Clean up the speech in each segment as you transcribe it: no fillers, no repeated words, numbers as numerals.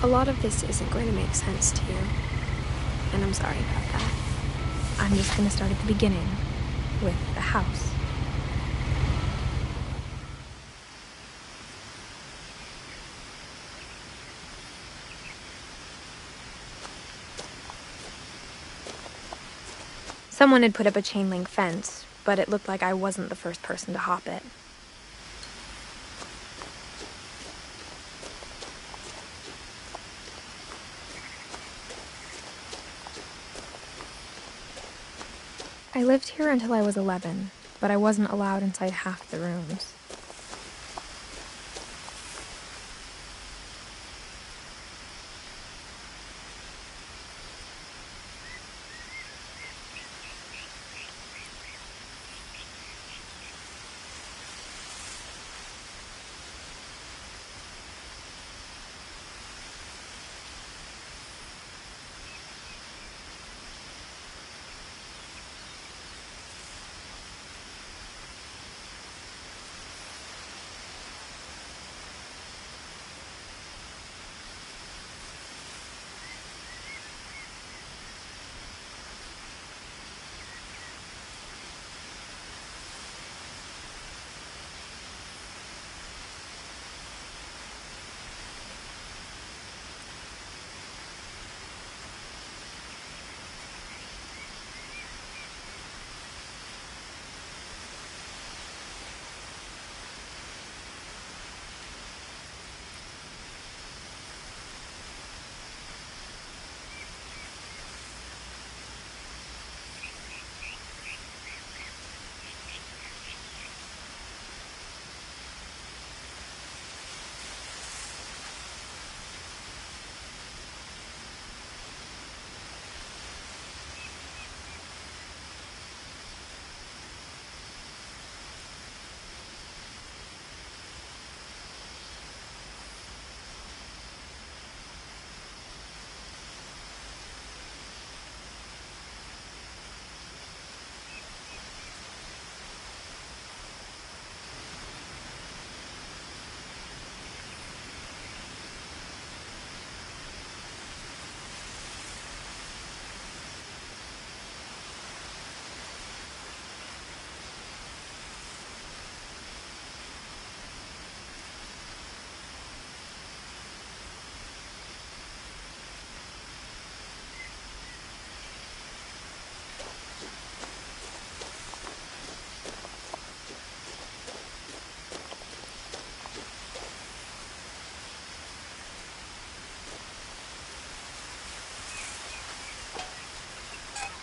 A lot of this isn't going to make sense to you, and I'm sorry about that. I'm just going to start at the beginning, with the house. Someone had put up a chain-link fence, but it looked like I wasn't the first person to hop it. I lived here until I was 11, but I wasn't allowed inside half the rooms.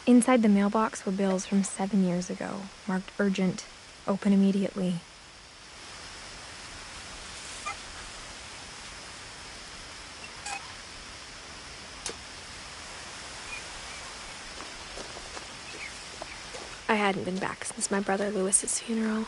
Inside the mailbox were bills from 7 years ago, marked urgent, open immediately. I hadn't been back since my brother Lewis's funeral.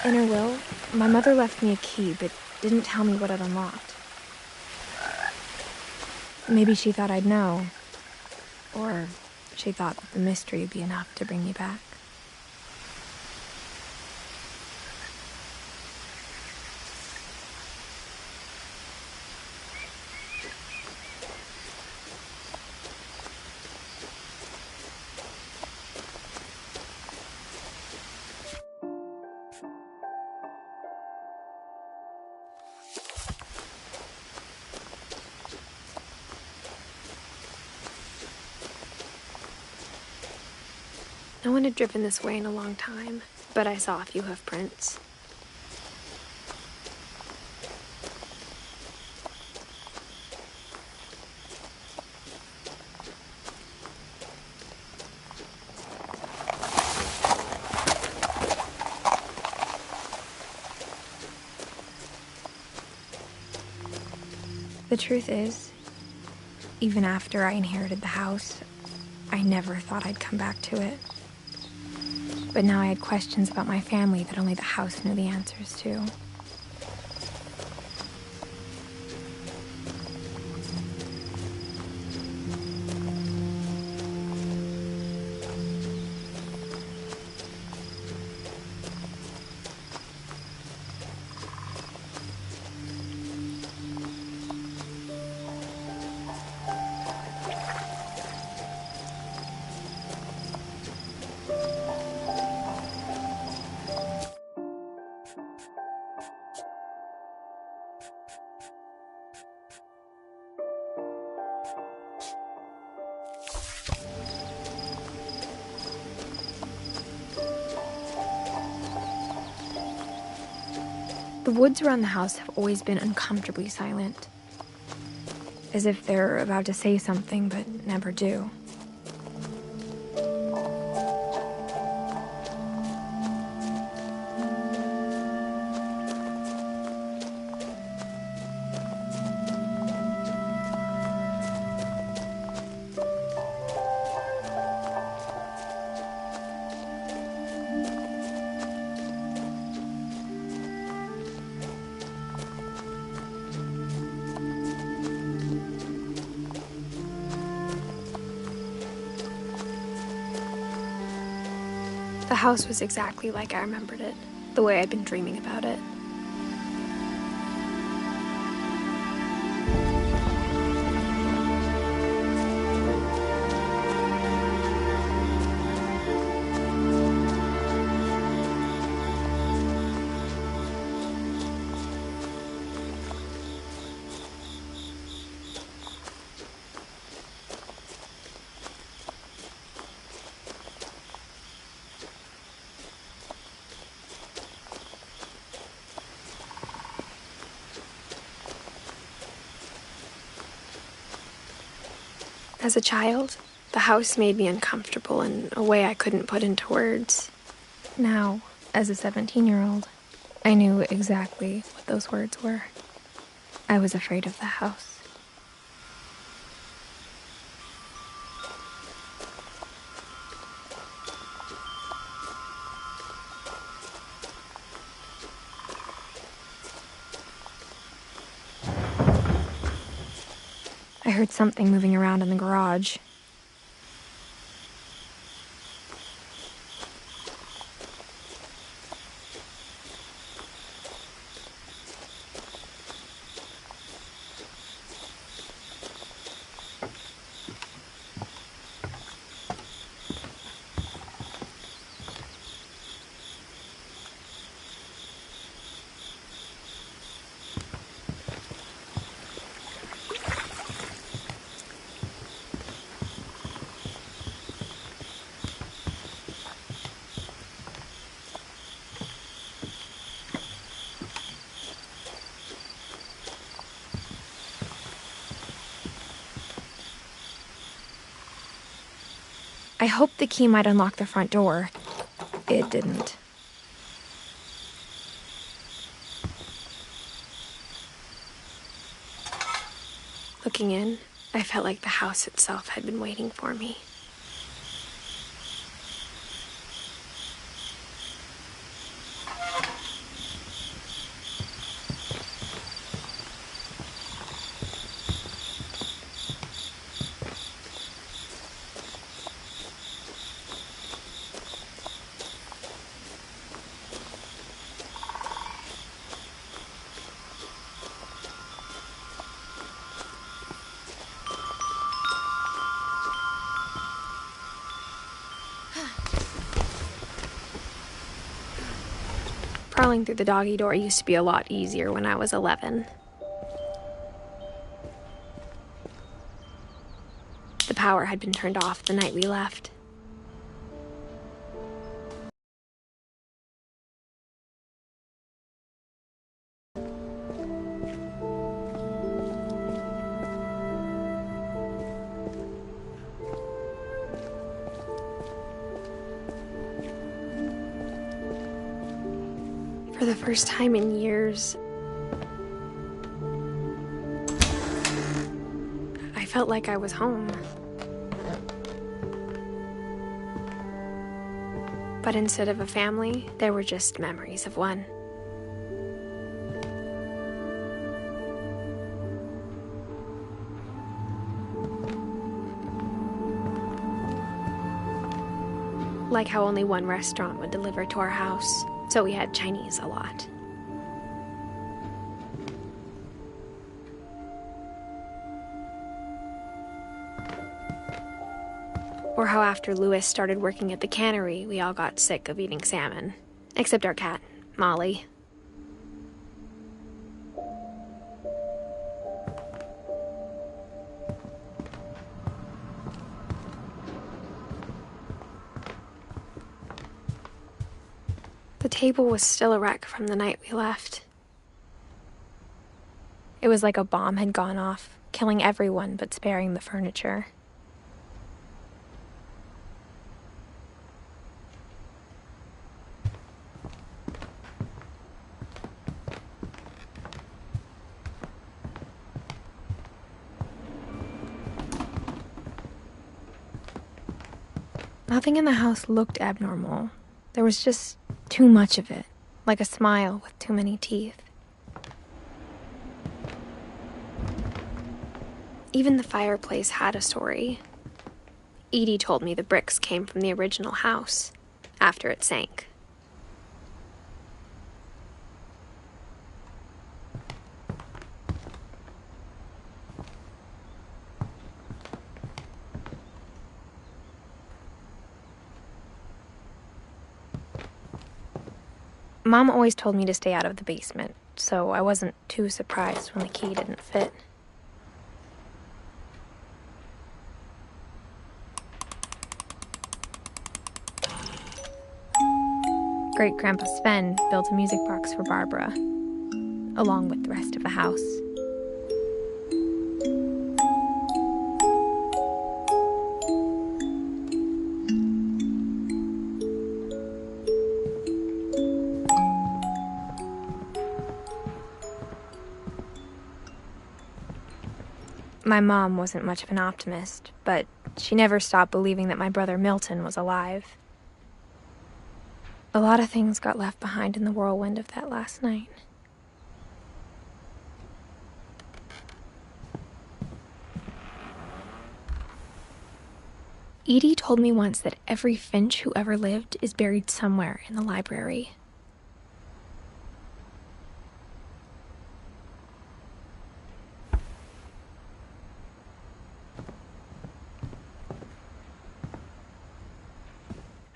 In her will, my mother left me a key, but didn't tell me what it unlocked. Maybe she thought I'd know, or she thought that the mystery would be enough to bring me back. No one had driven this way in a long time, but I saw a few hoof prints. The truth is, even after I inherited the house, I never thought I'd come back to it. But now I had questions about my family that only the house knew the answers to. The woods around the house have always been uncomfortably silent, as if they're about to say something but never do. The house was exactly like I remembered it, the way I'd been dreaming about it. As a child, the house made me uncomfortable in a way I couldn't put into words. Now, as a 17-year-old, I knew exactly what those words were. I was afraid of the house. I heard something moving around in the garage. I hoped the key might unlock the front door. It didn't. Looking in, I felt like the house itself had been waiting for me. Crawling through the doggy door used to be a lot easier when I was 11. The power had been turned off the night we left. For the first time in years, I felt like I was home. But instead of a family, there were just memories of one. Like how only one restaurant would deliver to our house, so we had Chinese a lot. Or how after Louis started working at the cannery, we all got sick of eating salmon. Except our cat, Molly. table was still a wreck from the night we left. It was like a bomb had gone off, killing everyone but sparing the furniture. Nothing in the house looked abnormal. There was just too much of it, like a smile with too many teeth. Even the fireplace had a story. Edie told me the bricks came from the original house, after it sank. Mom always told me to stay out of the basement, so I wasn't too surprised when the key didn't fit. Great-Grandpa Sven built a music box for Barbara, along with the rest of the house. My mom wasn't much of an optimist, but she never stopped believing that my brother Milton was alive. A lot of things got left behind in the whirlwind of that last night. Edie told me once that every Finch who ever lived is buried somewhere in the library.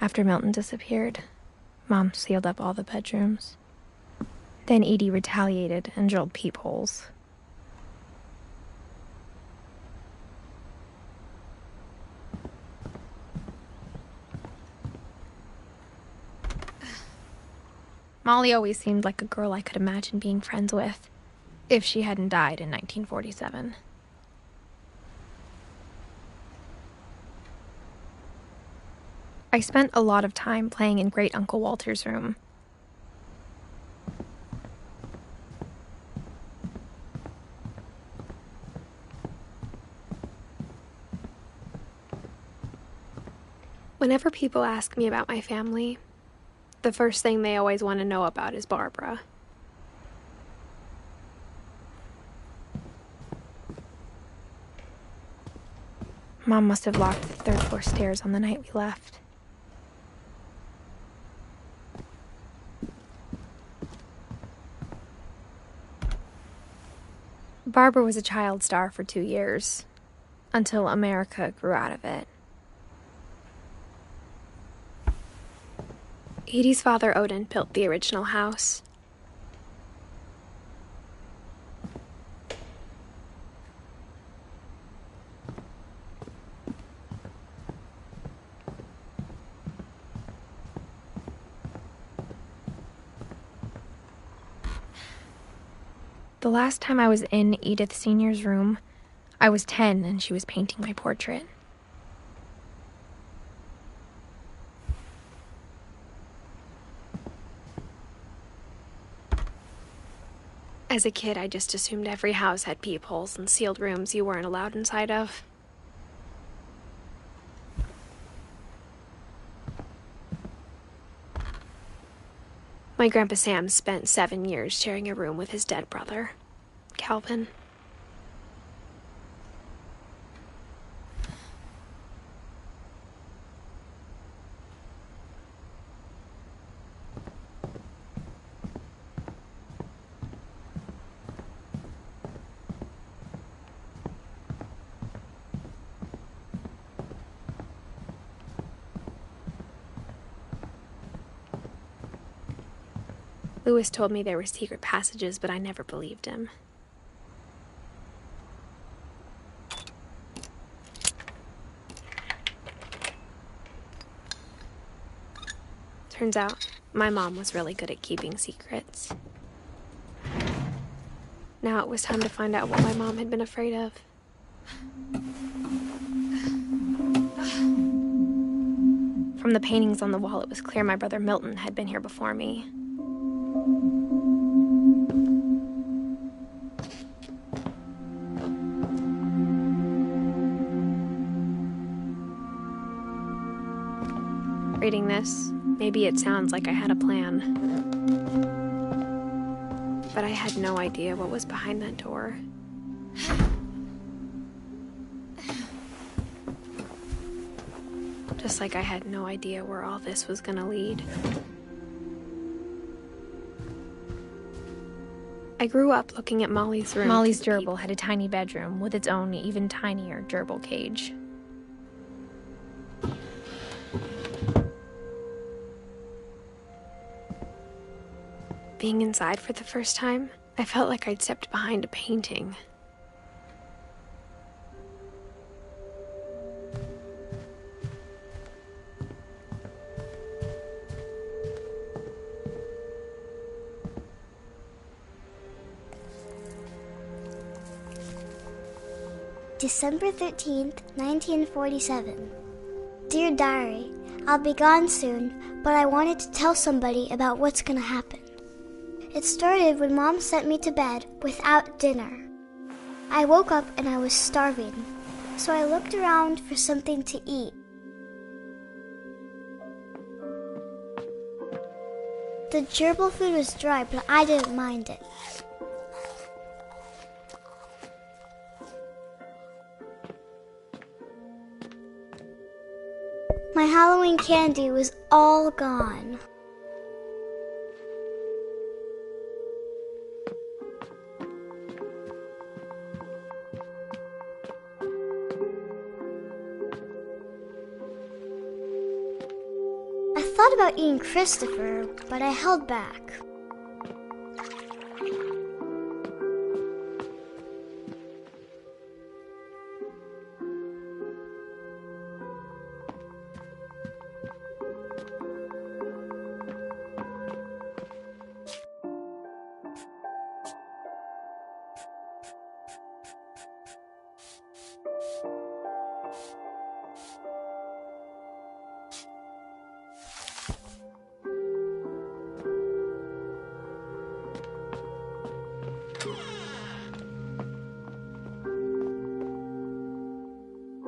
After Milton disappeared, Mom sealed up all the bedrooms. Then Edie retaliated and drilled peepholes. Molly always seemed like a girl I could imagine being friends with, if she hadn't died in 1947. I spent a lot of time playing in Great Uncle Walter's room. Whenever people ask me about my family, the first thing they always want to know about is Barbara. Mom must have locked the third floor stairs on the night we left. Barbara was a child star for 2 years, until America grew out of it. Edie's father, Odin, built the original house. The last time I was in Edith Sr.'s room, I was 10 and she was painting my portrait. As a kid, I just assumed every house had peepholes and sealed rooms you weren't allowed inside of. My Grandpa Sam spent 7 years sharing a room with his dead brother, Calvin. Lewis told me there were secret passages, but I never believed him. Turns out, my mom was really good at keeping secrets. Now it was time to find out what my mom had been afraid of. From the paintings on the wall, it was clear my brother Milton had been here before me. Reading this, maybe it sounds like I had a plan. But I had no idea what was behind that door. Just like I had no idea where all this was gonna lead. I grew up looking at Molly's room. Molly's gerbil had a tiny bedroom with its own even tinier gerbil cage. Being inside for the first time, I felt like I'd stepped behind a painting. December 13th, 1947. Dear Diary, I'll be gone soon, but I wanted to tell somebody about what's gonna happen. It started when Mom sent me to bed without dinner. I woke up and I was starving, so I looked around for something to eat. The gerbil food was dry, but I didn't mind it. My Halloween candy was all gone. I thought about eating Christopher, but I held back.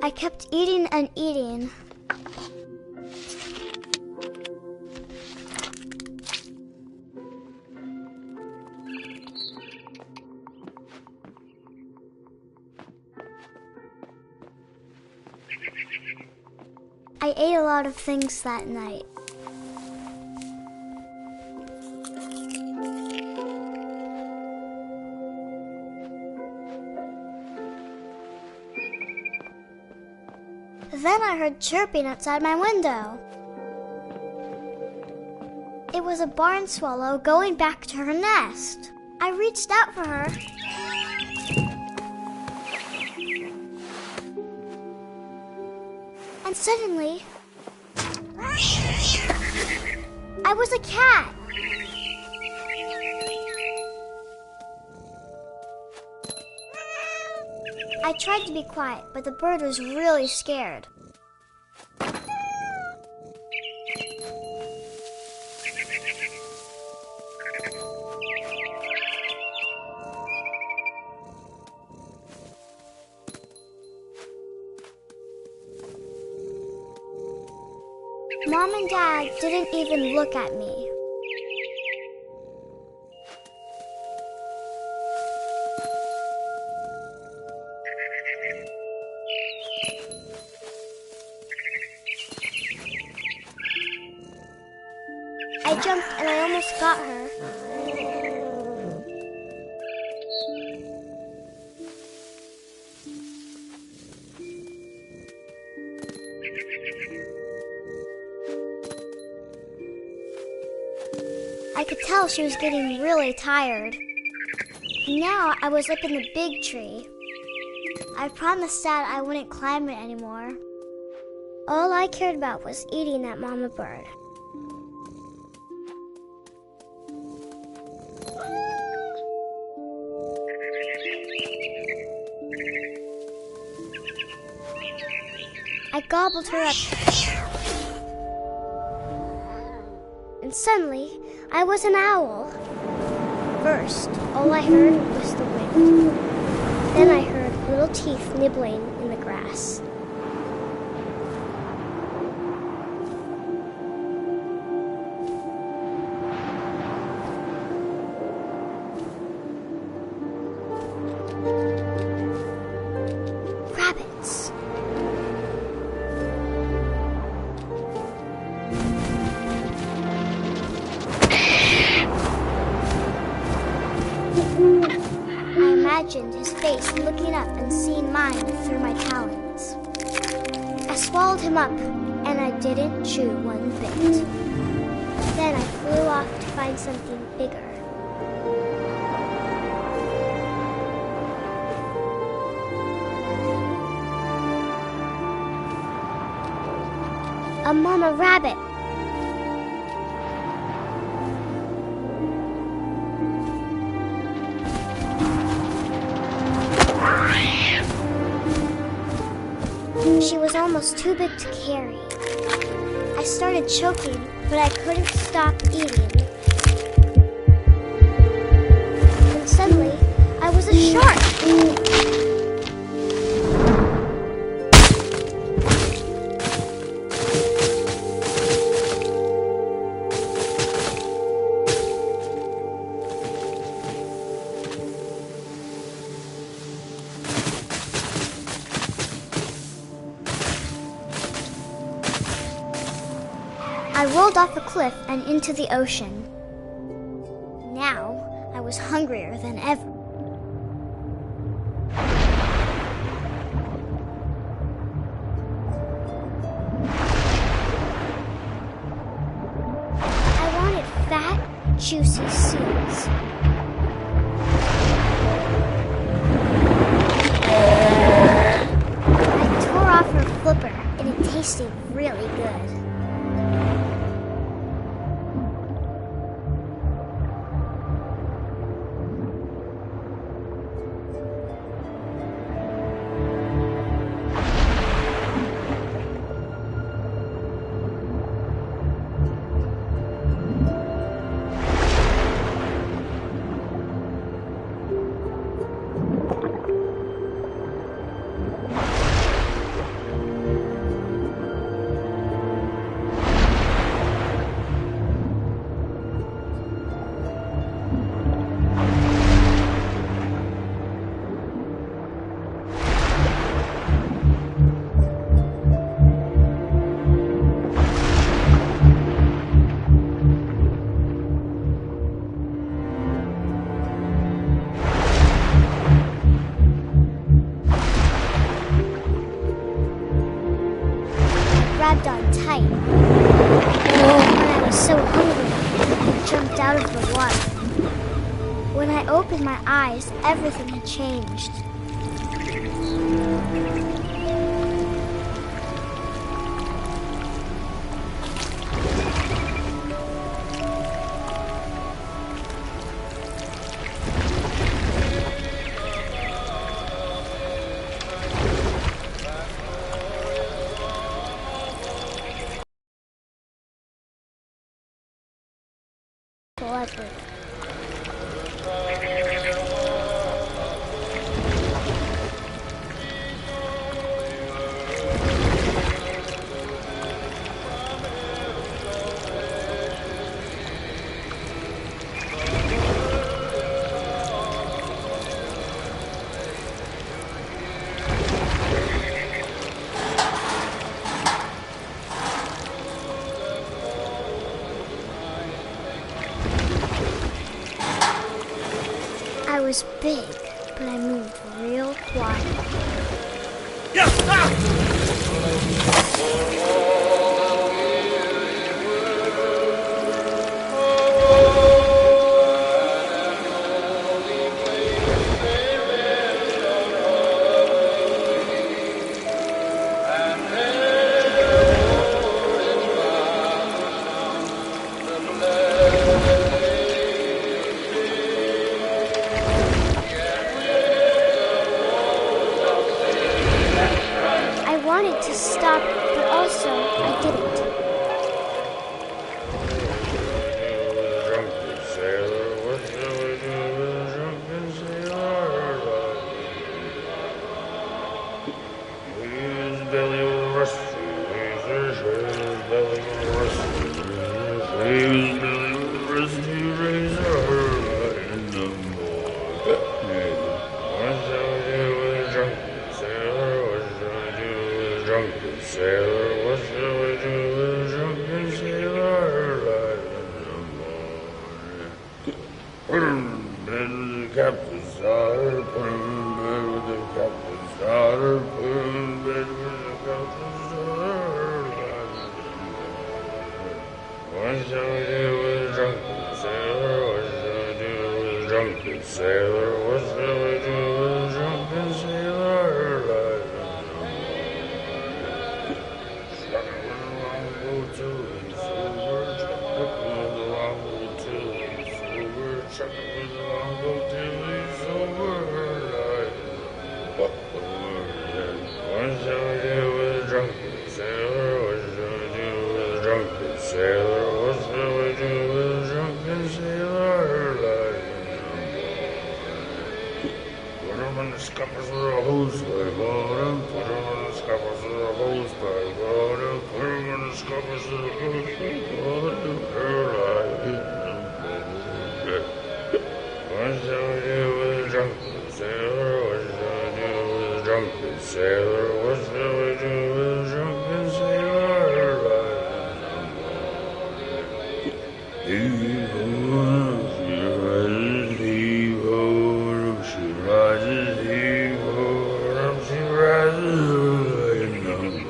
I kept eating and eating. I ate a lot of things that night. Then I heard chirping outside my window. It was a barn swallow going back to her nest. I reached out for her. And suddenly, I was a cat. I tried to be quiet, but the bird was really scared. Mom and Dad didn't even look at me. I jumped and I almost got her. I could tell she was getting really tired. Now I was up in the big tree. I promised Dad I wouldn't climb it anymore. All I cared about was eating that mama bird. I gobbled her up. And suddenly, I was an owl. First, all I heard was the wind. Then I heard little teeth nibbling in the grass. Rabbits. I imagined his face looking up and seeing mine through my talons. I swallowed him up, and I didn't chew one bit. Then I flew off to find something bigger. A mama rabbit. She was almost too big to carry. I started choking, but I couldn't stop eating. And suddenly, I was a shark. I rolled off a cliff and into the ocean. Now, I was hungrier than ever. I wanted fat, juicy seals. I tore off her flipper, and it tasted really good. Grabbed on tight. When I was so hungry, I jumped out of the water. When I opened my eyes, everything had changed. Forever. I was big, but I moved real quiet. I sailor, what shall we do with a drunken sailor alive in the morning? Put him in bed with the captain's daughter, put him in bed with the captain's daughter, put him in bed with the captain's daughter alive in the morning. What shall we do with a drunken sailor? What shall we do with a drunken sailor? What shall we do with a drunken sailor alive in the morning? Struck it with a longbow till he's sober, struck it with a longbow till he's sober, struck it with a longbow till he's sober alive in the morning. What shall we do with a drunken sailor? What shall we do with a drunken sailor? What shall we do with a drunken sailor alive in the morning? Put him in the scuppers with a hose by bottom, put him in the scuppers with a hose by bottom, put him in the scuppers with a hose by bottom, alive in the morning. What shall we do with a drunken sailor? What shall we do with a drunken sailor? What shall we do with a drunken sailor alive in the morning? Heave-ho, she rises, heave-ho, she rises in the morning.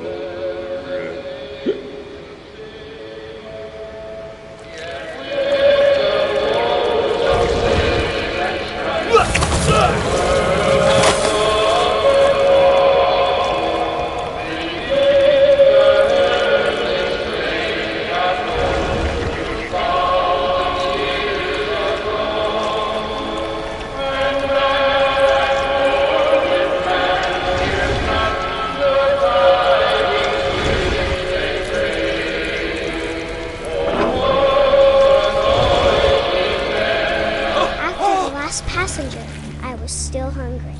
Passenger, I was still hungry,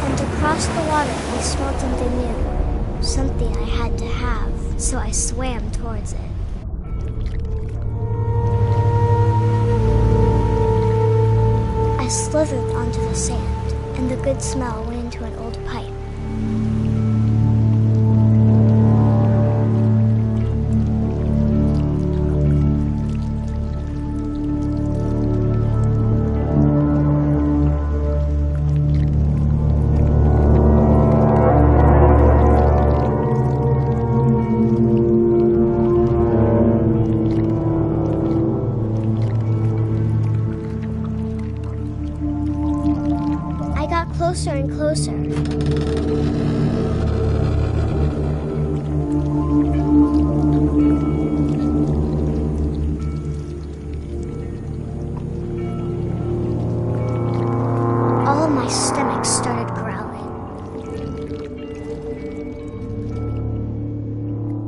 and across the water I smelled something new, something I had to have, so I swam towards it. I slithered onto the sand, and the good smell went into an old pipe. Closer and closer. All of my stomach started growling.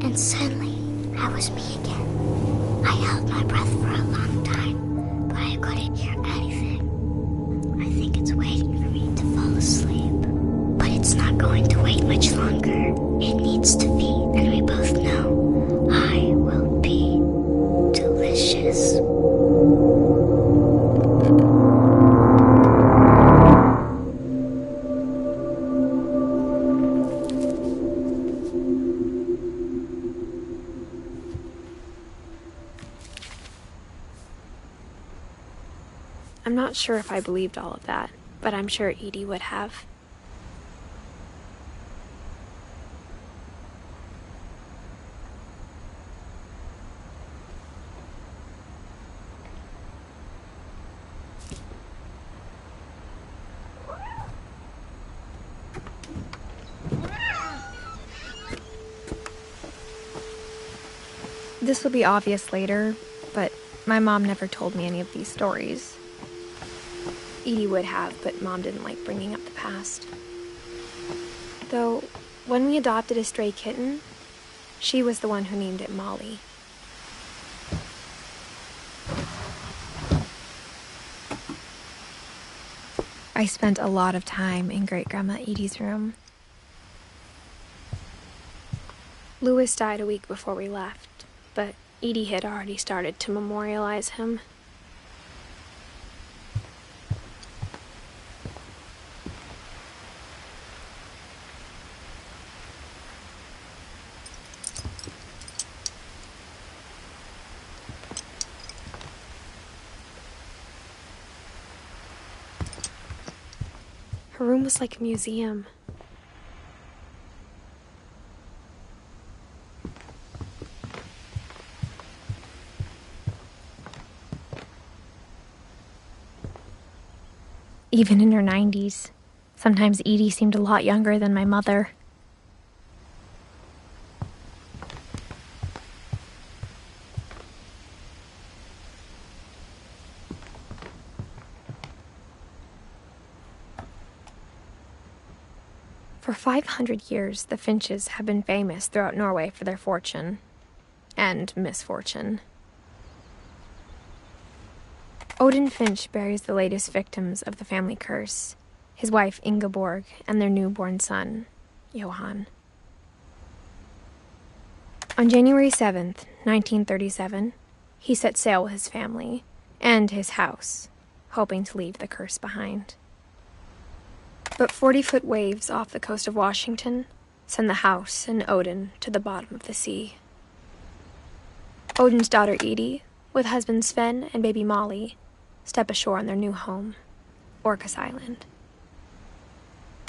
And suddenly, I was me again. I held my breath for a long time, but I couldn't hear anything. I think it's waiting for me to fall asleep. But it's not going to wait much longer. It needs to feed, and we both know I will be delicious. I'm not sure if I believed all of that, but I'm sure Edie would have. This will be obvious later, but my mom never told me any of these stories. Edie would have, but Mom didn't like bringing up the past. Though, when we adopted a stray kitten, she was the one who named it Molly. I spent a lot of time in Great-Grandma Edie's room. Louis died a week before we left, but Edie had already started to memorialize him. Her room was like a museum. Even in her 90s, sometimes Edie seemed a lot younger than my mother. For 500 years, the Finches have been famous throughout Norway for their fortune and misfortune. Odin Finch buries the latest victims of the family curse, his wife Ingeborg and their newborn son, Johan. On January 7th, 1937, he set sail with his family and his house, hoping to leave the curse behind. But 40-foot waves off the coast of Washington send the house and Odin to the bottom of the sea. Odin's daughter Edie, with husband Sven and baby Molly, step ashore on their new home, Orcas Island.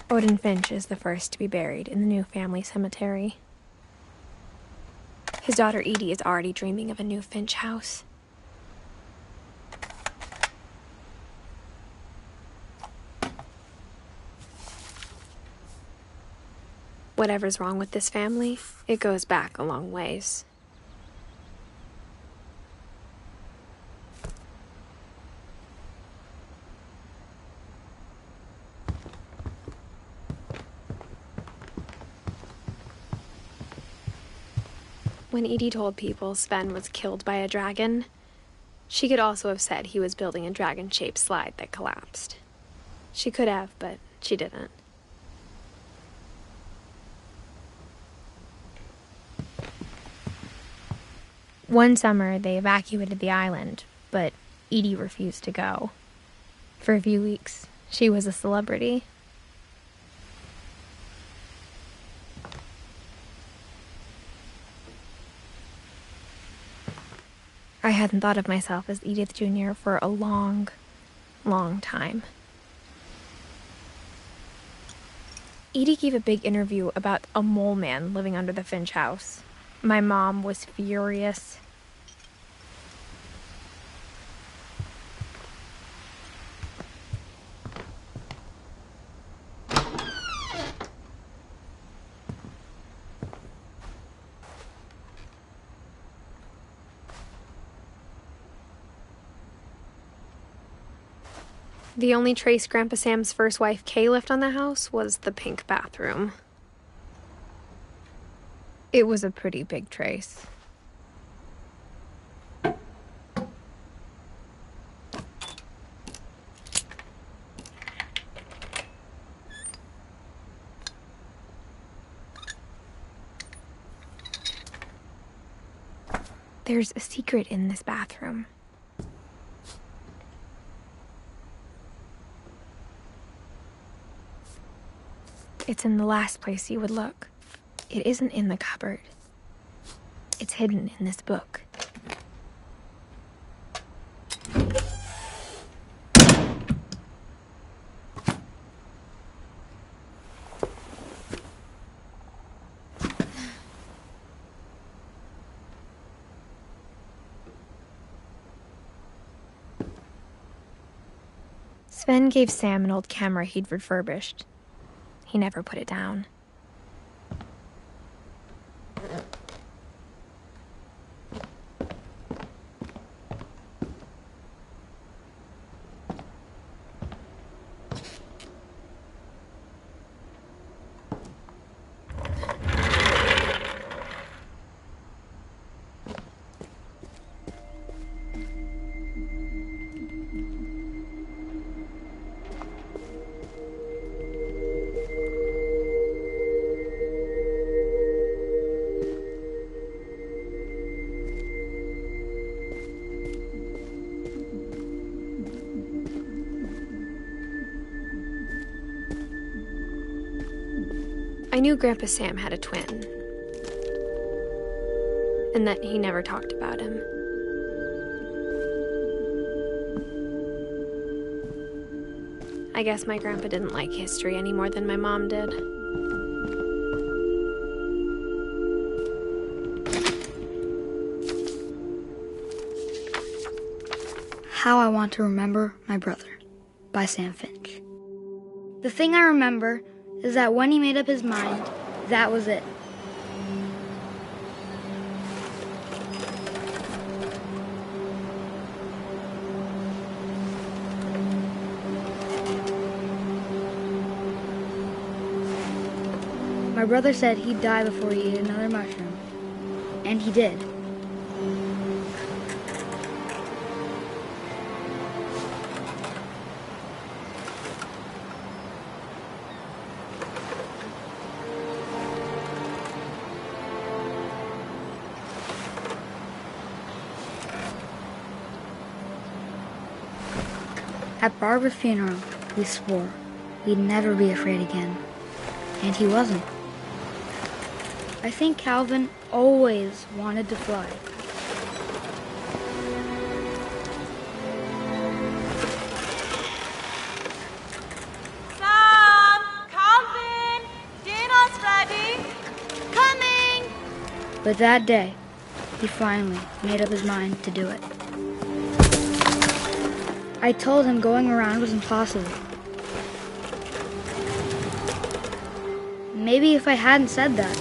Odin Finch is the first to be buried in the new family cemetery. His daughter Edie is already dreaming of a new Finch house. Whatever's wrong with this family, it goes back a long ways. When Edie told people Sven was killed by a dragon, she could also have said he was building a dragon-shaped slide that collapsed. She could have, but she didn't. One summer, they evacuated the island, but Edie refused to go. For a few weeks, she was a celebrity. I hadn't thought of myself as Edith Jr. for a long, long time. Edie gave a big interview about a mole man living under the Finch house. My mom was furious. The only trace Grandpa Sam's first wife, Kay, left on the house was the pink bathroom. It was a pretty big trace. There's a secret in this bathroom. It's in the last place you would look. It isn't in the cupboard. It's hidden in this book. Sven gave Sam an old camera he'd refurbished. He never put it down. I knew Grandpa Sam had a twin, and that he never talked about him. I guess my grandpa didn't like history any more than my mom did. How I Want to Remember My Brother by Sam Finch. The thing I remember is that when he made up his mind, that was it. My brother said he'd die before he ate another mushroom. And he did. At Barbara's funeral, we swore we'd never be afraid again. And he wasn't. I think Calvin always wanted to fly. Sam! Calvin! Dinner's ready! Coming! But that day, he finally made up his mind to do it. I told him going around was impossible. Maybe if I hadn't said that.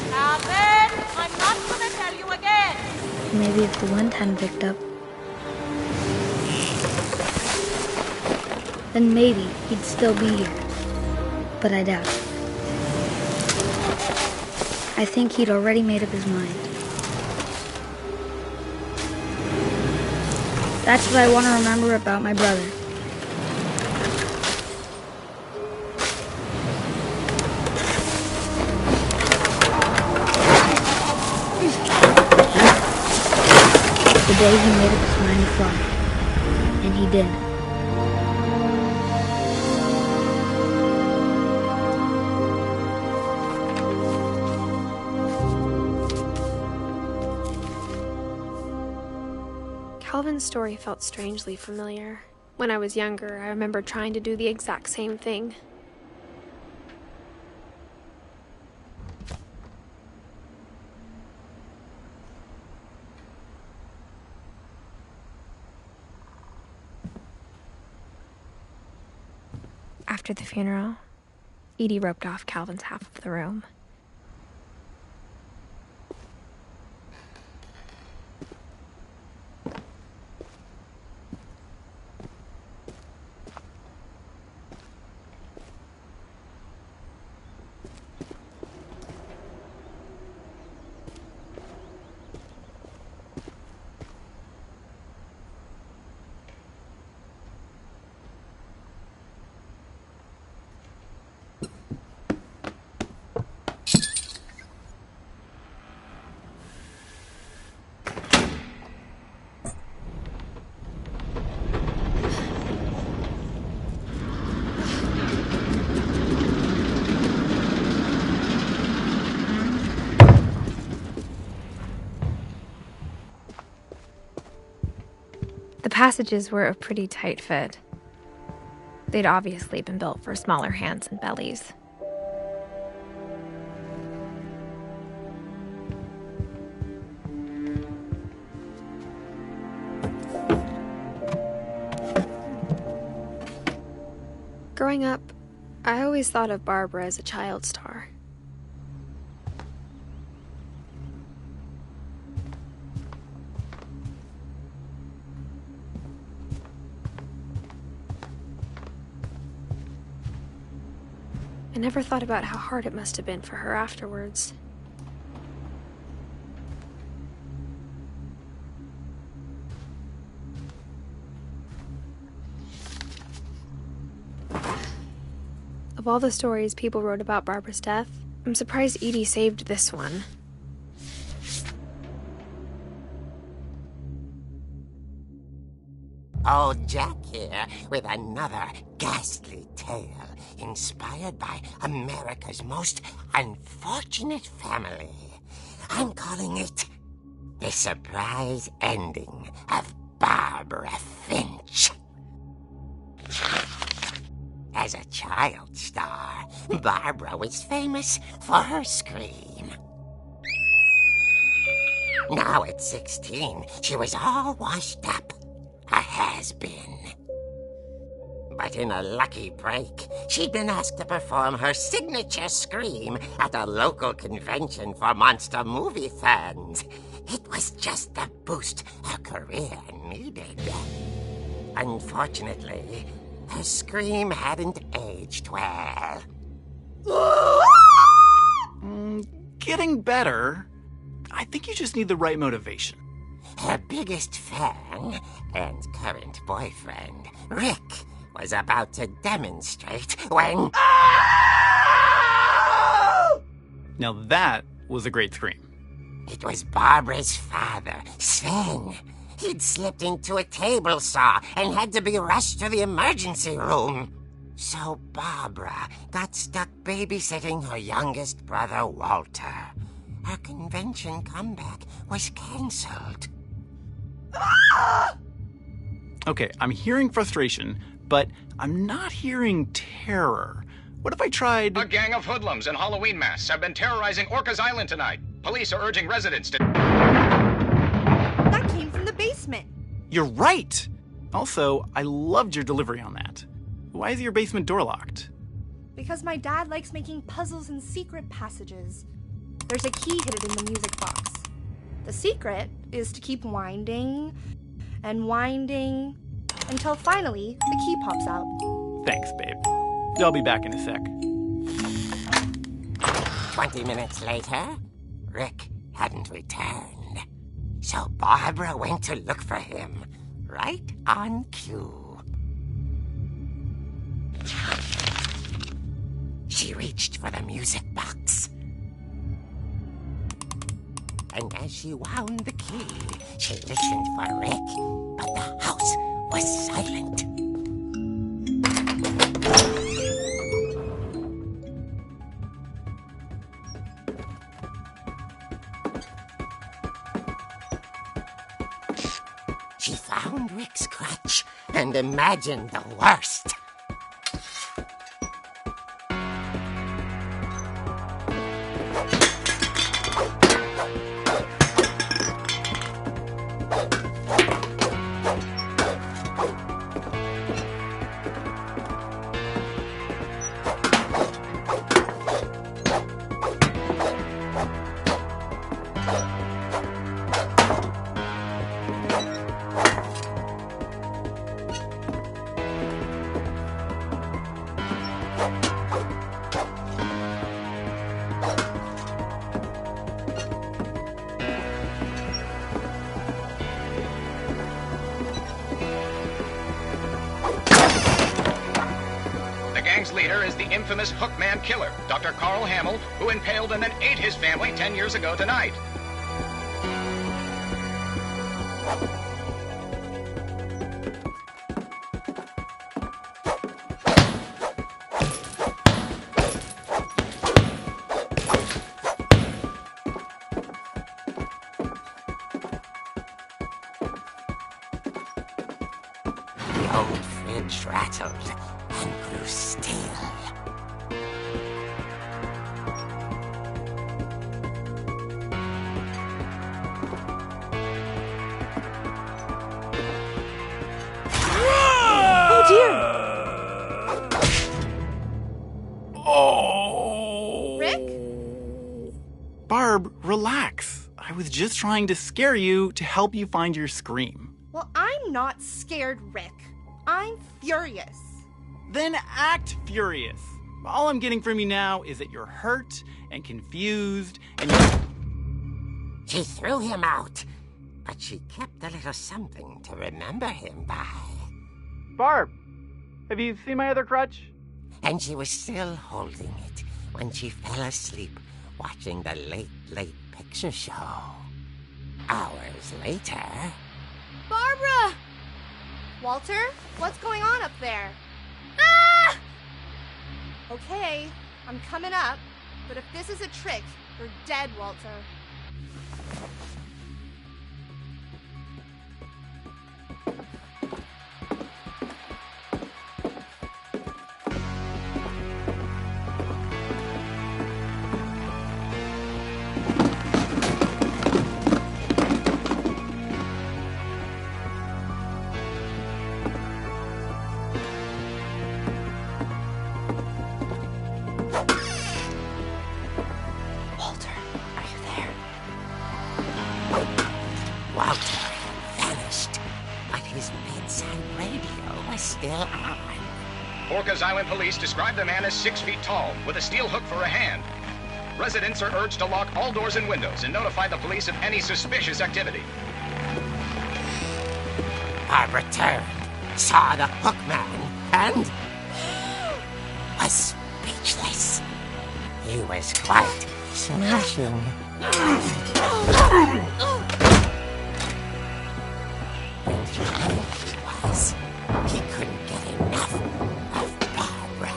Calvin, I'm not gonna tell you again. Maybe if the wind hadn't picked up. Then maybe he'd still be here. But I doubt it. I think he'd already made up his mind. That's what I want to remember about my brother. The day he made up his mind to fly. And he did. Calvin's story felt strangely familiar. When I was younger, I remember trying to do the exact same thing. After the funeral, Edie roped off Calvin's half of the room. The passages were a pretty tight fit. They'd obviously been built for smaller hands and bellies. Growing up, I always thought of Barbara as a child star. I never thought about how hard it must have been for her afterwards. Of all the stories people wrote about Barbara's death, I'm surprised Edie saved this one. Old Jack here with another ghastly tale inspired by America's most unfortunate family. I'm calling it the surprise ending of Barbara Finch. As a child star, Barbara was famous for her scream. Now at 16, she was all washed up, a has-been. But in a lucky break, she'd been asked to perform her signature scream at a local convention for monster movie fans. It was just the boost her career needed. Unfortunately, her scream hadn't aged well. Getting better. I think you just need the right motivation. Her biggest fan and current boyfriend, Rick, was about to demonstrate when... Now that was a great scream. It was Barbara's father, Sven. He'd slipped into a table saw and had to be rushed to the emergency room. So Barbara got stuck babysitting her youngest brother, Walter. Her convention comeback was cancelled. Okay, I'm hearing frustration, but I'm not hearing terror. What if I tried... A gang of hoodlums in Halloween masks have been terrorizing Orcas Island tonight. Police are urging residents to... That came from the basement. You're right! Also, I loved your delivery on that. Why is your basement door locked? Because my dad likes making puzzles and secret passages. There's a key hidden in the music box. The secret is to keep winding and winding until finally the key pops out. Thanks, babe. I'll be back in a sec. 20 minutes later, Rick hadn't returned. So Barbara went to look for him, right on cue. She reached for the music box. And as she wound the key, she listened for Rick, but the house was silent. She found Rick's crutch and imagined the worst. Leader is the infamous Hookman killer, Dr. Carl Hamill, who impaled and then ate his family 10 years ago tonight. The old fridge rattled and grew still. Oh dear! Oh! Rick? Barb, relax. I was just trying to scare you to help you find your scream. Well, I'm not scared, Rick. I'm furious. Then act furious. All I'm getting from you now is that you're hurt and confused and She threw him out, but she kept a little something to remember him by. Barb, have you seen my other crutch? And she was still holding it when she fell asleep watching the late picture show. Hours later... Barbara! Walter, what's going on up there? Ah! Okay, I'm coming up, but if this is a trick, you're dead, Walter. was still on. Orcas Island police describe the man as 6 feet tall, with a steel hook for a hand. Residents are urged to lock all doors and windows and notify the police of any suspicious activity. Barbara turned, saw the hook man, and was speechless. He was quite smashing. And he was. He couldn't get enough of Barbara.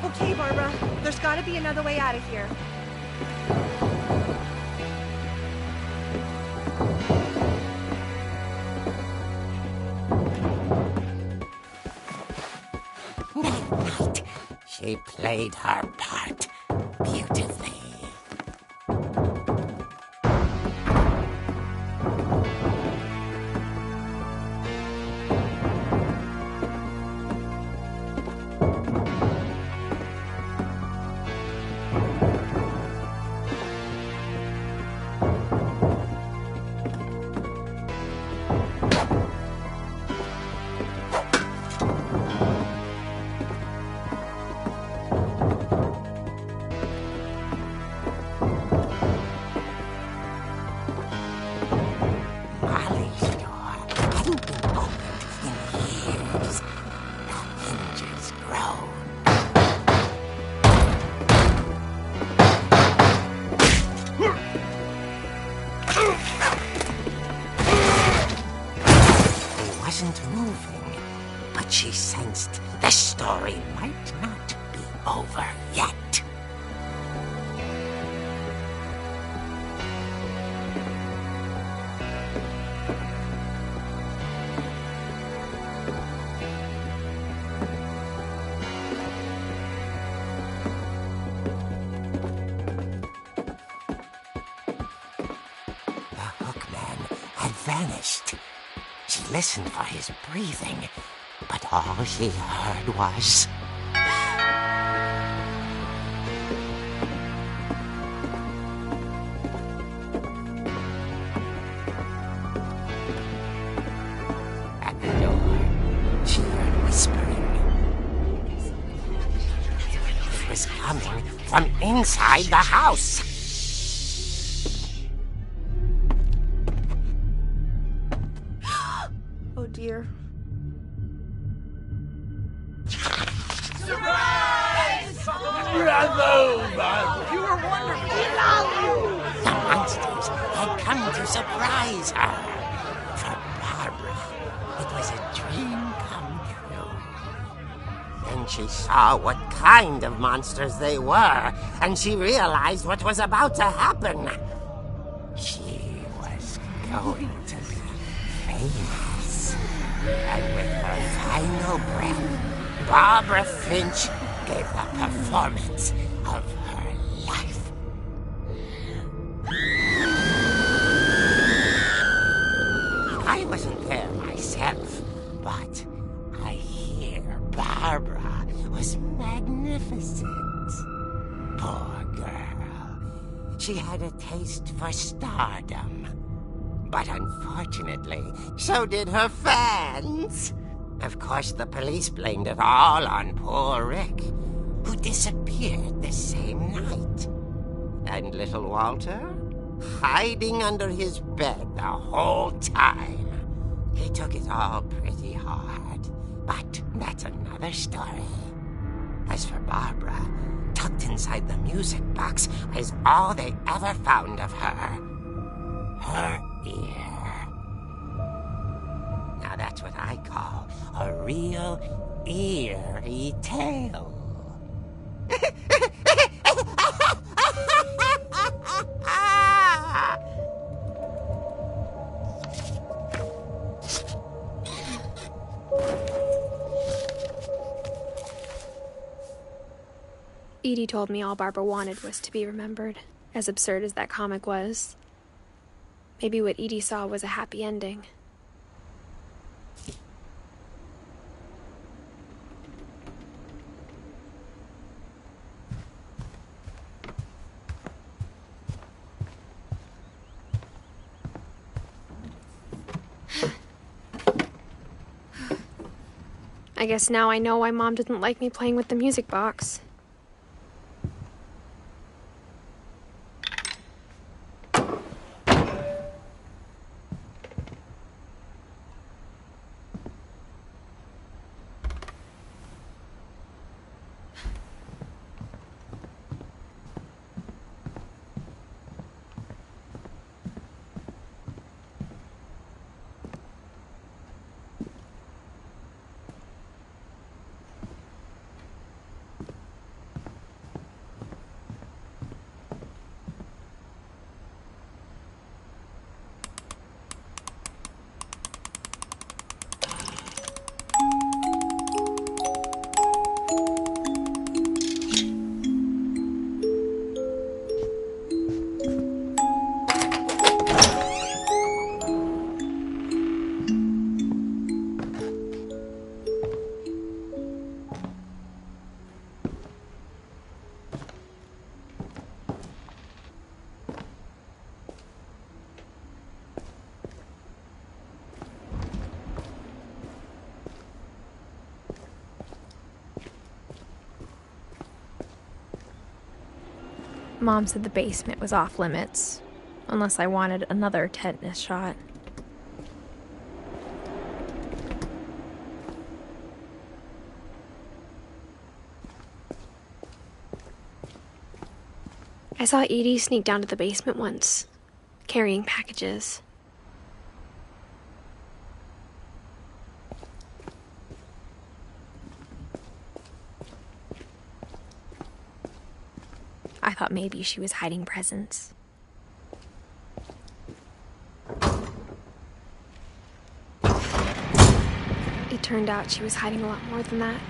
Okay, Barbara, there's gotta be another way out of here. That night, she played her part beautifully. Wasn't moving, but she sensed the story might not be over yet. The hookman had vanished. She listened for his breathing, but all she heard was... At the door, she heard whispering. It was coming from inside the house. Oh dear. Bravo, Barbara! You were wonderful! The monsters had come to surprise her. For Barbara, it was a dream come true. Then she saw what kind of monsters they were, and she realized what was about to happen. She was going to be famous. And with her final breath, Barbara Finch gave the performance of her life. I wasn't there myself, but I hear Barbara was magnificent. Poor girl. She had a taste for stardom. But unfortunately, so did her fans. Of course, the police blamed it all on poor Rick, who disappeared the same night. And little Walter, hiding under his bed the whole time. He took it all pretty hard, but that's another story. As for Barbara, tucked inside the music box is all they ever found of her. Her ear. Now that's what I call a real eerie tale. Edie told me all Barbara wanted was to be remembered, as absurd as that comic was. Maybe what Edie saw was a happy ending. I guess now I know why Mom didn't like me playing with the music box. Mom said the basement was off limits, unless I wanted another tetanus shot. I saw Edie sneak down to the basement once, carrying packages. I thought maybe she was hiding presents. It turned out she was hiding a lot more than that.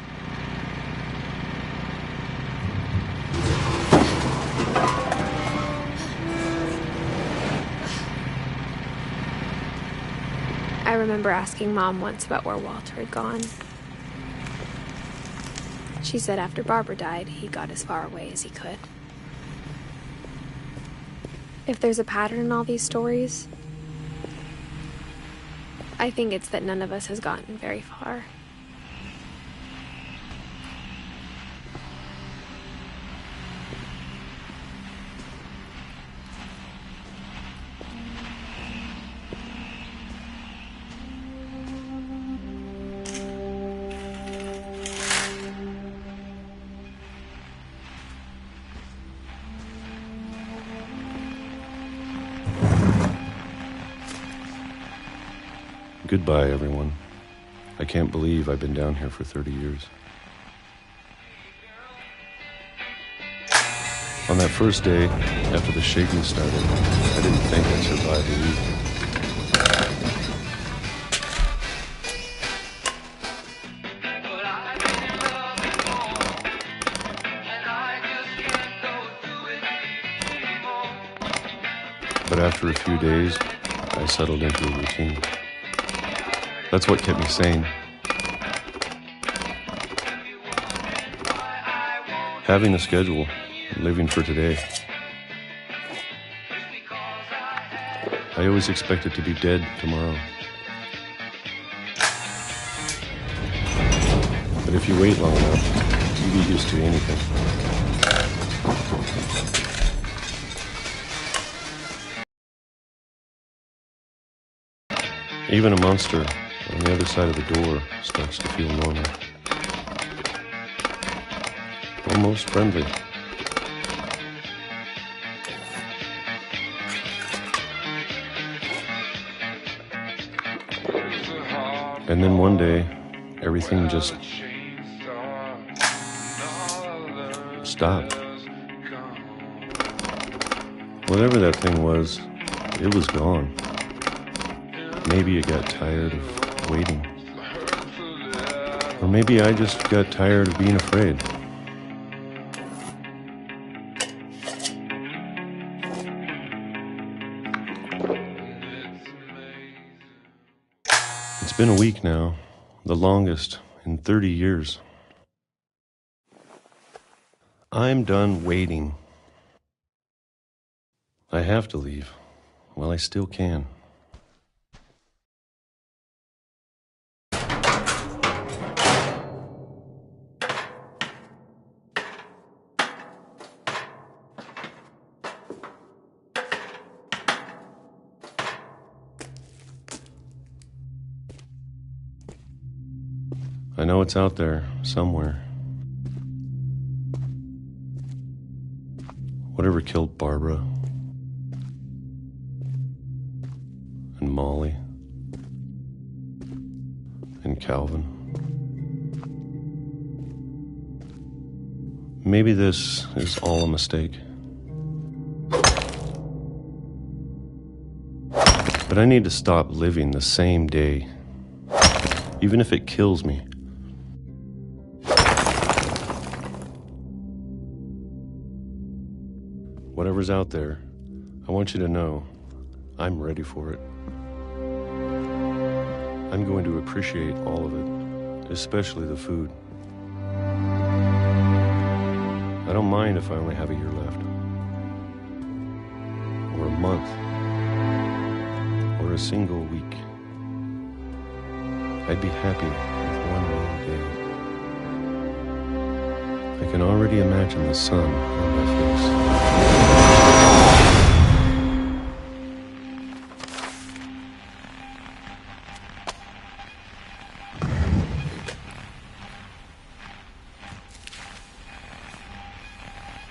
I remember asking Mom once about where Walter had gone. She said after Barbara died, he got as far away as he could. If there's a pattern in all these stories, I think it's that none of us has gotten very far. Goodbye, everyone. I can't believe I've been down here for 30 years. On that first day, after the shaking started, I didn't think I'd survive a week. But after a few days, I settled into a routine. That's what kept me sane. Having a schedule, living for today. I always expected to be dead tomorrow. But if you wait long enough, you get used to anything. Even a monster on the other side of the door starts to feel normal. Almost friendly. And then one day, everything just stopped. Whatever that thing was, it was gone. Maybe it got tired of waiting. Or maybe I just got tired of being afraid. It's been a week now, the longest in 30 years. I'm done waiting. I have to leave while I still can. I know it's out there, somewhere. Whatever killed Barbara and Molly and Calvin. Maybe this is all a mistake. But I need to stop living the same day, even if it kills me. Whatever's out there, I want you to know I'm ready for it. I'm going to appreciate all of it, especially the food. I don't mind if I only have a year left, or a month, or a single week. I'd be happy with one more day. I can already imagine the sun on my face.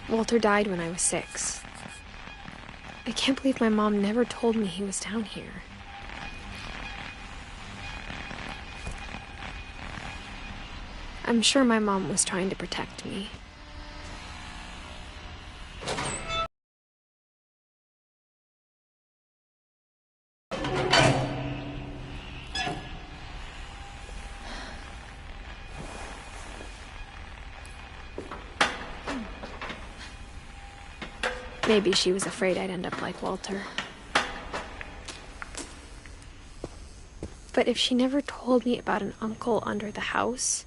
Walter died when I was 6. I can't believe my mom never told me he was down here. I'm sure my mom was trying to protect me. Maybe she was afraid I'd end up like Walter. But if she never told me about an uncle under the house,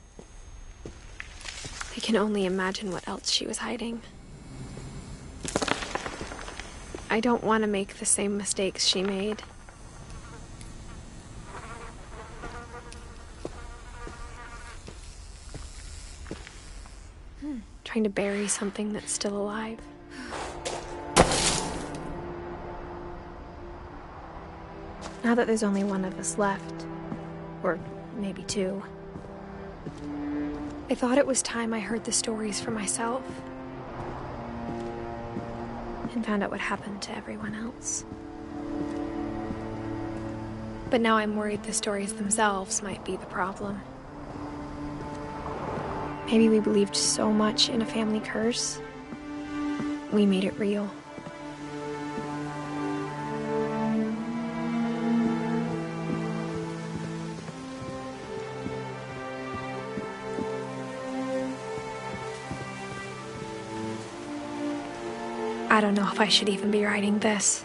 I can only imagine what else she was hiding. I don't want to make the same mistakes she made. Trying to bury something that's still alive. Now that there's only one of us left, or maybe 2, I thought it was time I heard the stories for myself and found out what happened to everyone else. But now I'm worried the stories themselves might be the problem. Maybe we believed so much in a family curse, we made it real. I don't know if I should even be writing this.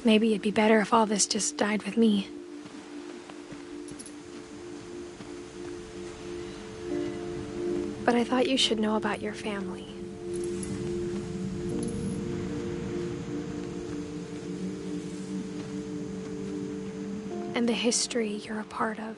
Maybe it'd be better if all this just died with me. But I thought you should know about your family. And the history you're a part of.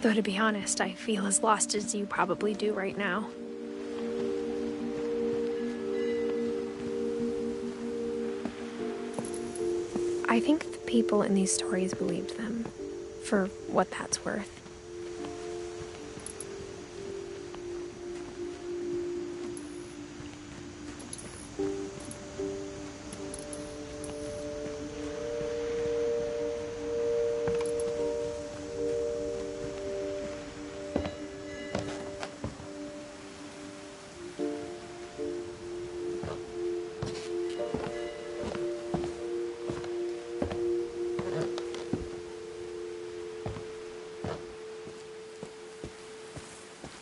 Though to be honest, I feel as lost as you probably do right now. I think the people in these stories believed them, for what that's worth.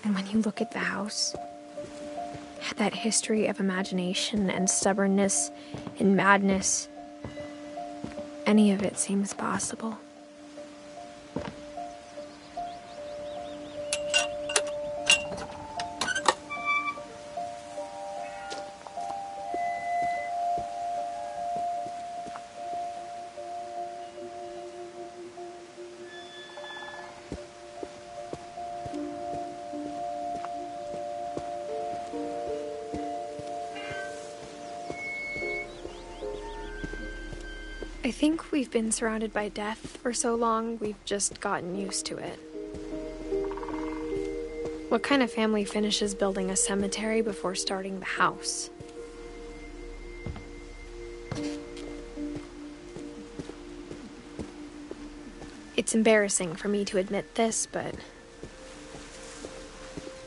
And when you look at the house, that history of imagination and stubbornness and madness, any of it seems possible. I think we've been surrounded by death for so long, we've just gotten used to it. What kind of family finishes building a cemetery before starting the house? It's embarrassing for me to admit this, but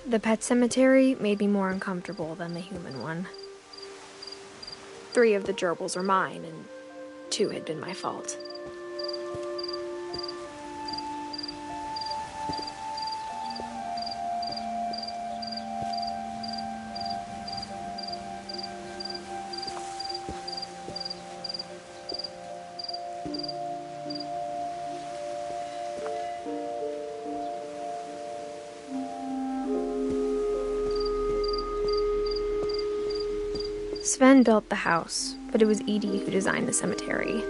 the pet cemetery made me more uncomfortable than the human one. 3 of the gerbils were mine, and 2 had been my fault. Sven built the house, but it was Edie who designed the cemetery.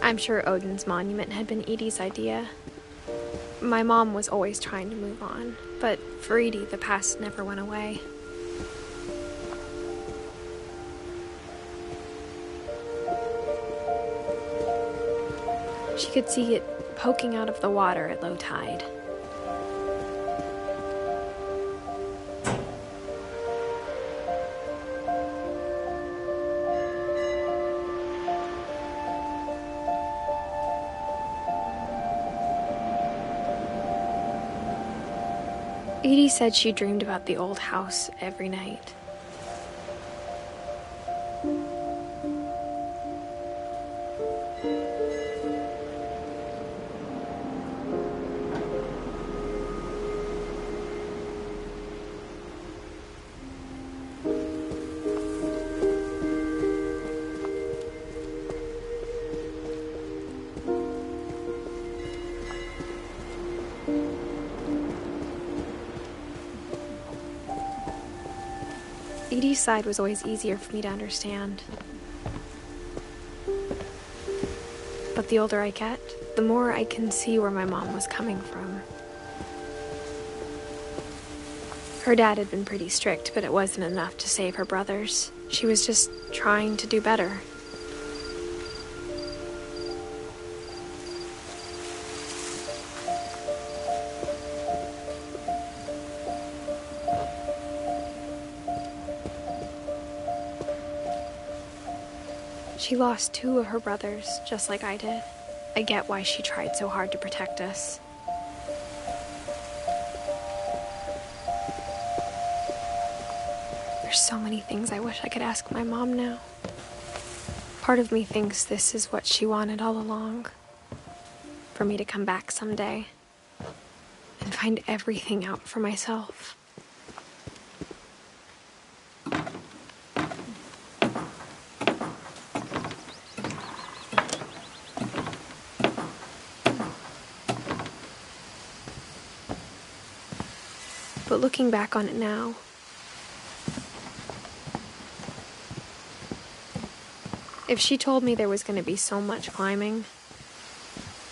I'm sure Odin's monument had been Edie's idea. My mom was always trying to move on, but for Edie, the past never went away. She could see it poking out of the water at low tide. Edie said she dreamed about the old house every night. Edie's side was always easier for me to understand. But the older I get, the more I can see where my mom was coming from. Her dad had been pretty strict, but it wasn't enough to save her brothers. She was just trying to do better. She lost 2 of her brothers, just like I did. I get why she tried so hard to protect us. There's so many things I wish I could ask my mom now. Part of me thinks this is what she wanted all along. For me to come back someday and find everything out for myself. But looking back on it now, if she told me there was going to be so much climbing,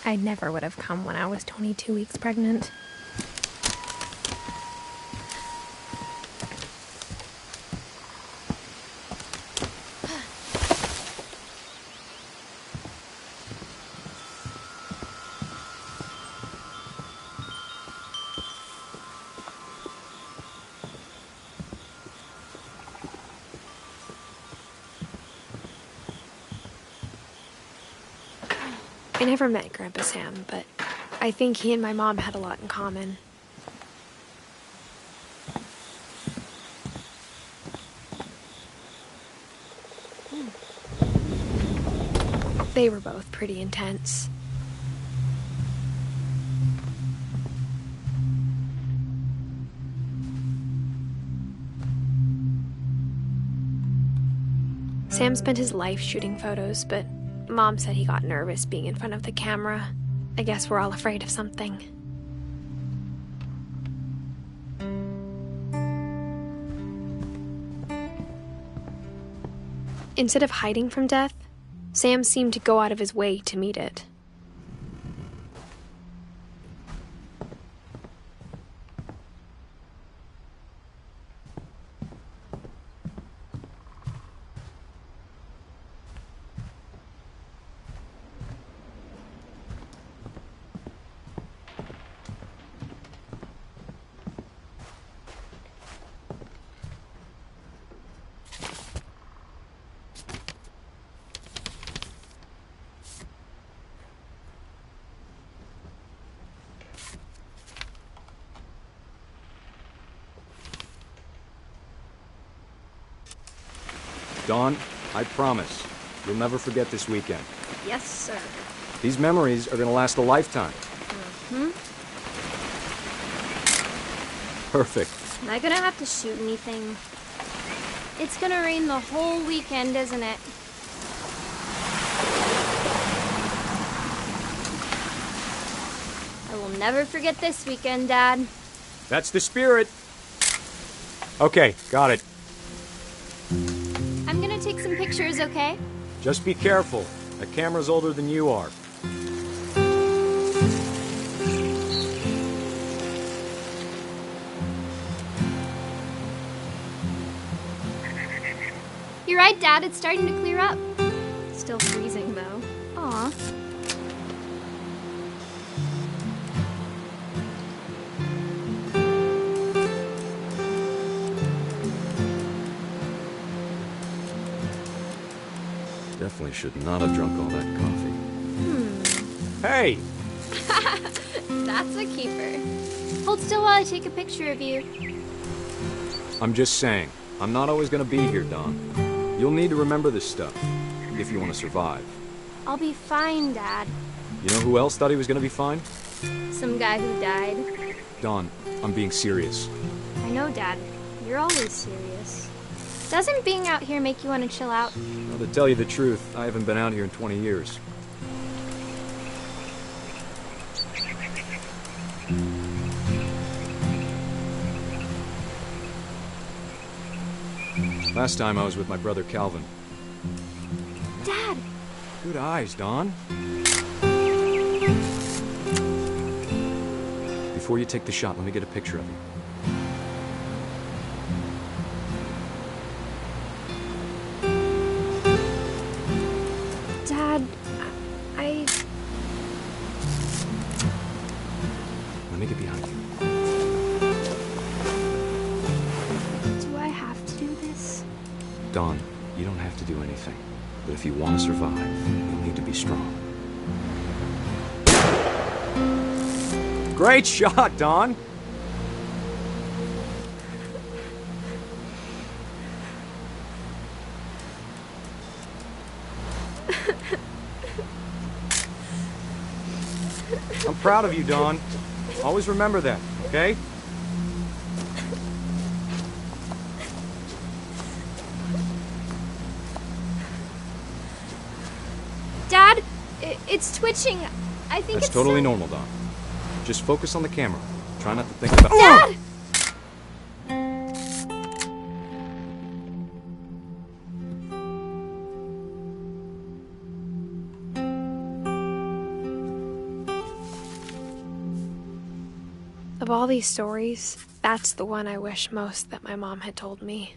I never would have come when I was 22 weeks pregnant. I never met Grandpa Sam, but I think he and my mom had a lot in common. They were both pretty intense. Sam spent his life shooting photos, but Mom said he got nervous being in front of the camera. I guess we're all afraid of something. Instead of hiding from death, Sam seemed to go out of his way to meet it. Dawn, I promise, you'll never forget this weekend. Yes, sir. These memories are gonna last a lifetime. Hmm? Perfect. Am I gonna have to shoot anything? It's gonna rain the whole weekend, isn't it? I will never forget this weekend, Dad. That's the spirit. Okay, got it. I'm gonna take some pictures, okay? Just be careful. That camera's older than you are. You're right, Dad. It's starting to clear up. Still freezing, though. Aw. Definitely should not have drunk all that coffee. Hey! That's a keeper. Hold still while I take a picture of you. I'm just saying, I'm not always gonna be here, Dawn. You'll need to remember this stuff, if you want to survive. I'll be fine, Dad. You know who else thought he was gonna be fine? Some guy who died. Dawn, I'm being serious. I know, Dad. You're always serious. Doesn't being out here make you want to chill out? Well, to tell you the truth, I haven't been out here in 20 years. Last time I was with my brother Calvin. Dad! Good eyes, Dawn. Before you take the shot, let me get a picture of you. Dad, Let me get behind you. Do I have to do this? Dawn, you don't have to do anything. But if you want to survive, you'll need to be strong. Great shot, Dawn! I'm proud of you, Dawn. Always remember that, okay? Dad, it's twitching. I think That's it's totally so... normal, Dawn. Just focus on the camera. Try not to think about... Dad! of all these stories, that's the one I wish most that my mom had told me.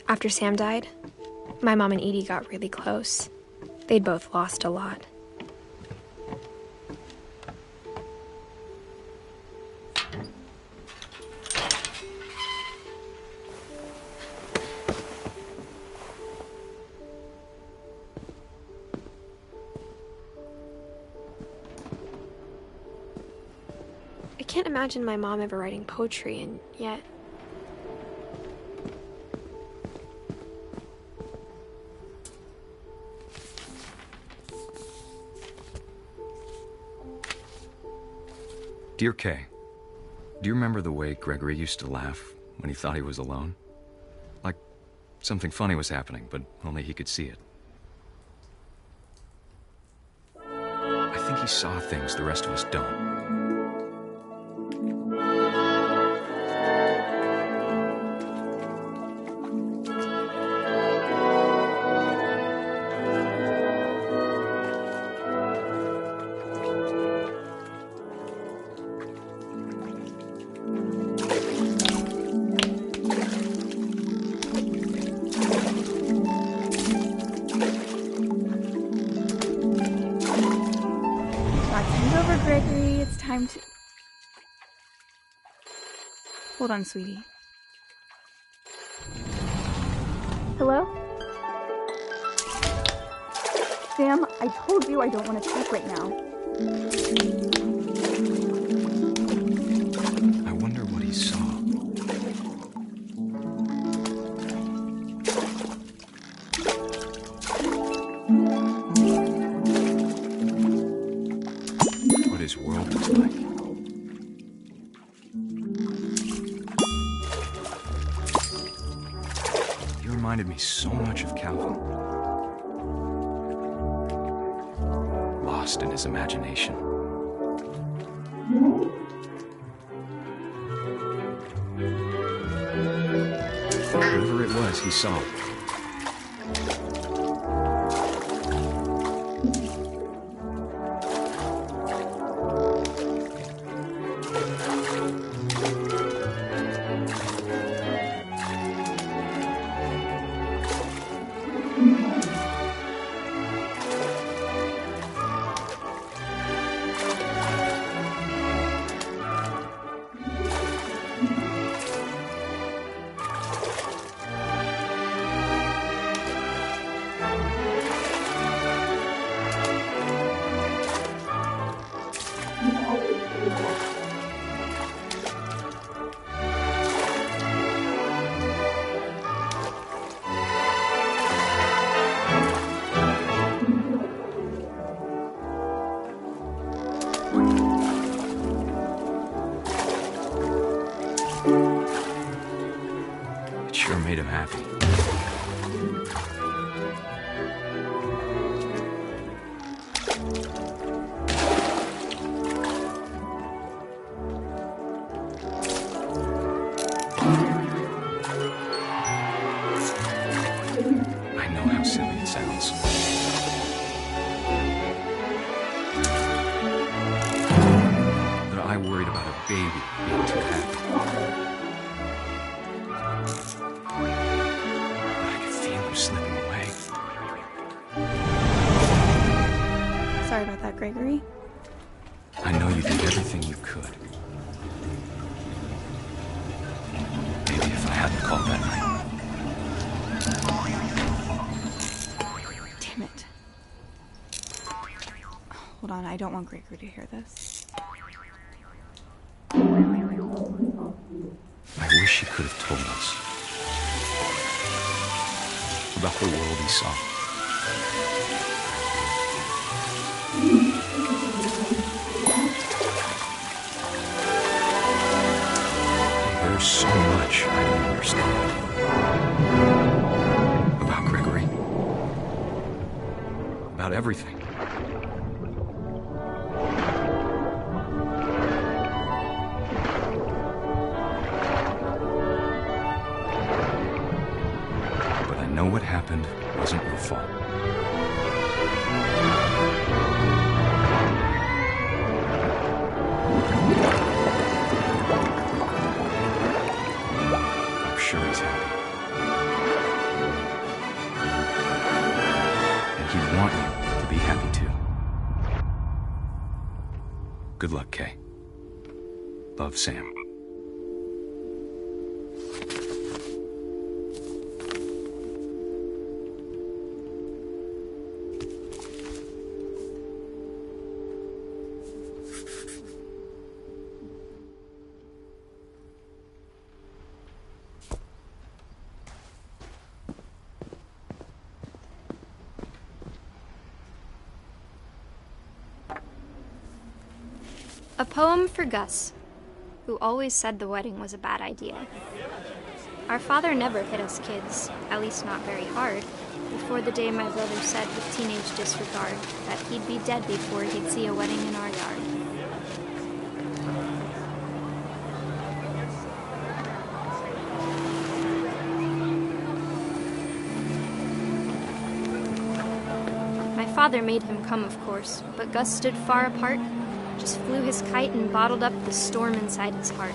After Sam died, my mom and Edie got really close. They'd both lost a lot. I can't imagine my mom ever writing poetry, and yet... Dear Kay, do you remember the way Gregory used to laugh when he thought he was alone? Like something funny was happening, but only he could see it. I think he saw things the rest of us don't. Gregory, it's time to... Hold on, sweetie. Hello? Sam, I told you I don't want to talk right now. I wonder what he saw. What his world was like. He reminded me so much of Calvin. Lost in his imagination. Whatever it was, he saw. It sure made him happy. I know how silly it sounds. But I worried about a baby being too happy. But I could feel him slipping away. Sorry about that, Gregory. I know you did everything you could. Maybe if I hadn't called that night. Damn it. Hold on, I don't want Gregory to hear this. I wish he could have told us about the world he saw. There's so much I don't understand about Gregory, about everything. But I know what happened wasn't your fault. I'm sure he's happy. Good luck, Kay. Love, Sam. A poem for Gus, who always said the wedding was a bad idea. Our father never hit us kids, at least not very hard, before the day my brother said with teenage disregard that he'd be dead before he'd see a wedding in our yard. My father made him come, of course, but Gus stood far apart, just flew his kite and bottled up the storm inside his heart.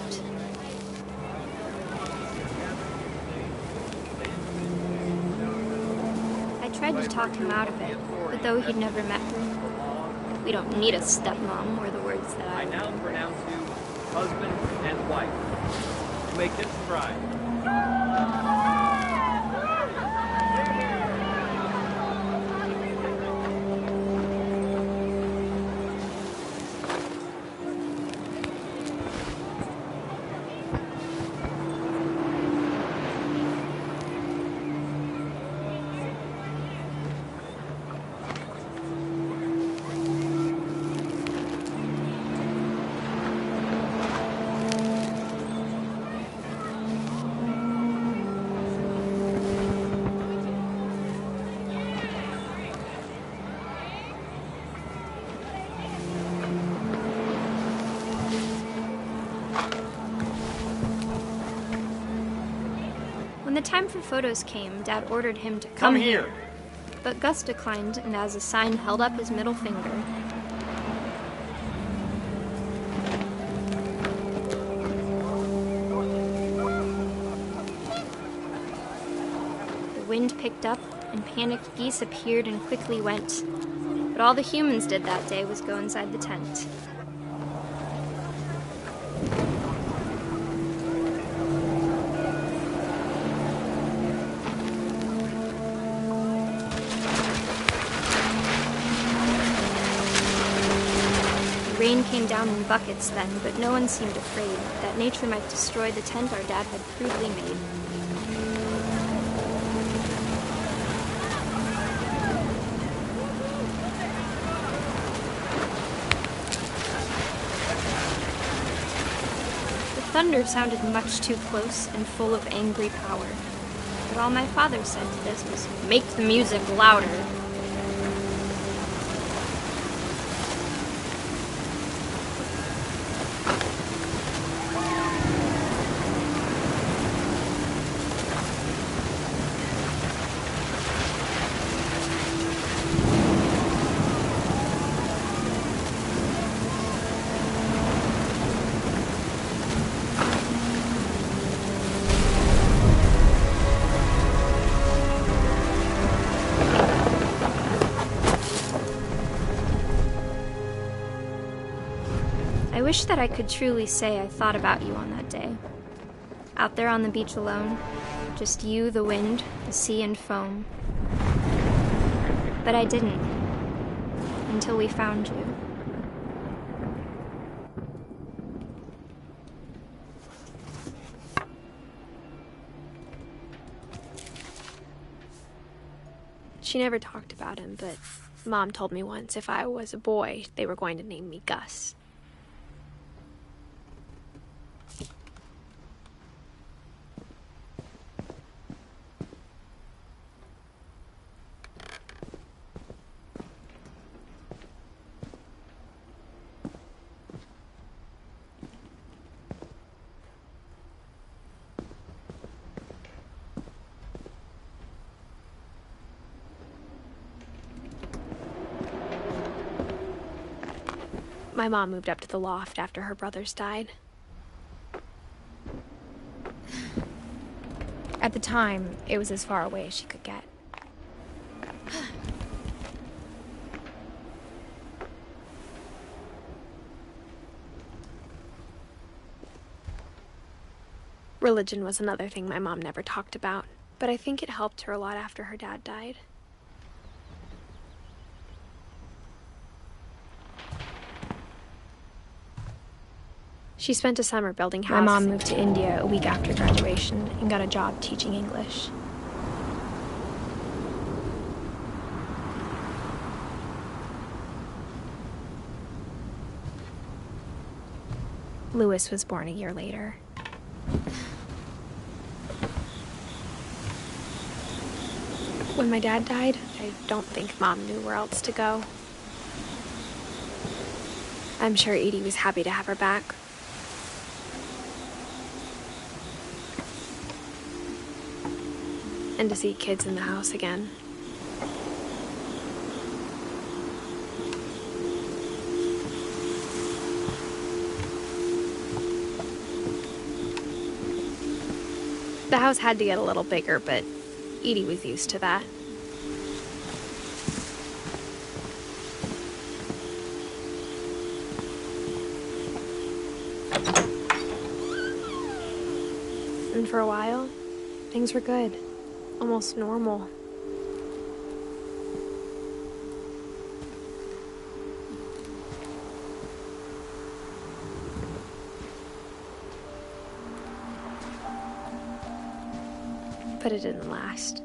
I tried to talk him out of it, but though he'd never met her, we don't need a stepmom, were the words that I now pronounce you husband and wife. You may kiss the bride. When the time for photos came, Dad ordered him to come here. But Gus declined, and as a sign held up his middle finger. The wind picked up, and panicked geese appeared and quickly went. But all the humans did that day was go inside the tent. Rain came down in buckets then, but no one seemed afraid that nature might destroy the tent our dad had crudely made. The thunder sounded much too close and full of angry power. But all my father said to this was, "Make the music louder." I wish that I could truly say I thought about you on that day. Out there on the beach alone, just you, the wind, the sea, and foam. But I didn't, until we found you. She never talked about him, but Mom told me once if I was a boy, they were going to name me Gus. My mom moved up to the loft after her brothers died. At the time, it was as far away as she could get. Religion was another thing my mom never talked about, but I think it helped her a lot after her dad died. She spent a summer building houses. My mom moved to India a week after graduation and got a job teaching English. Louis was born a year later. When my dad died, I don't think Mom knew where else to go. I'm sure Edie was happy to have her back. And to see kids in the house again. The house had to get a little bigger, but Edie was used to that. And for a while, things were good. Almost normal. But it didn't last.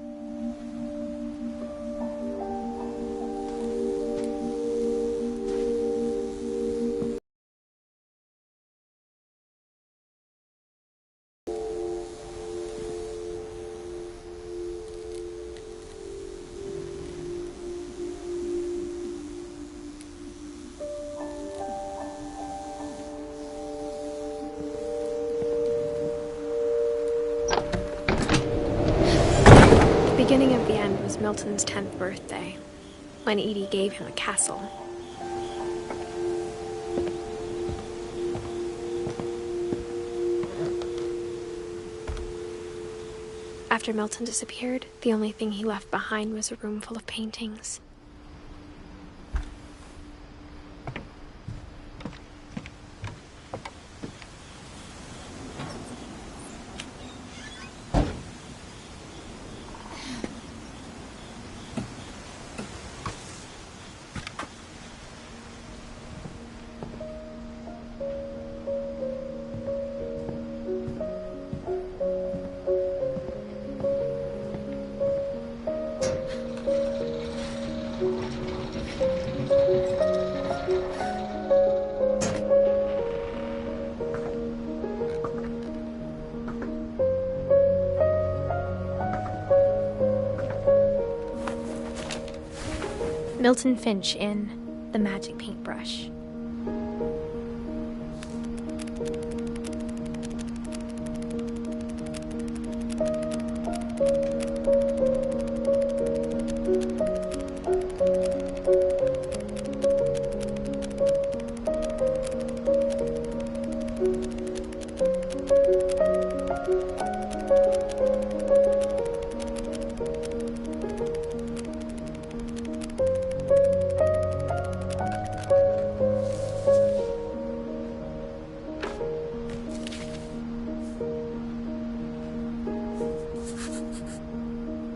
The beginning of the end was Milton's 10th birthday, when Edie gave him a castle. After Milton disappeared, the only thing he left behind was a room full of paintings. Milton Finch in The Magic Paintbrush.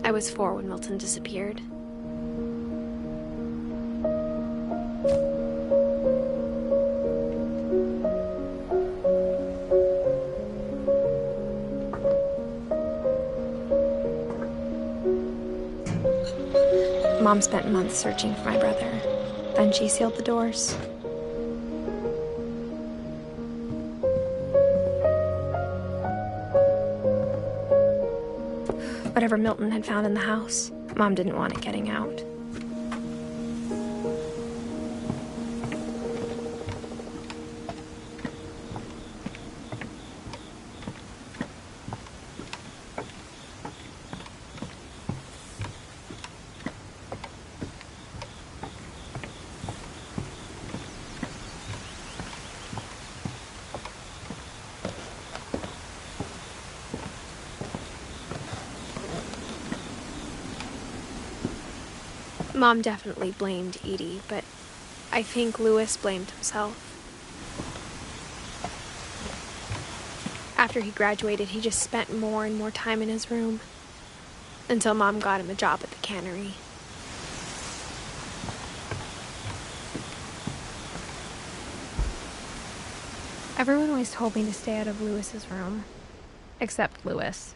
I was 4 when Milton disappeared. Mom spent months searching for my brother. Then she sealed the doors. Whatever Milton had found in the house, Mom didn't want it getting out. Mom definitely blamed Edie, but I think Louis blamed himself. After he graduated, he just spent more and more time in his room. Until Mom got him a job at the cannery. Everyone always told me to stay out of Lewis's room. Except Lewis.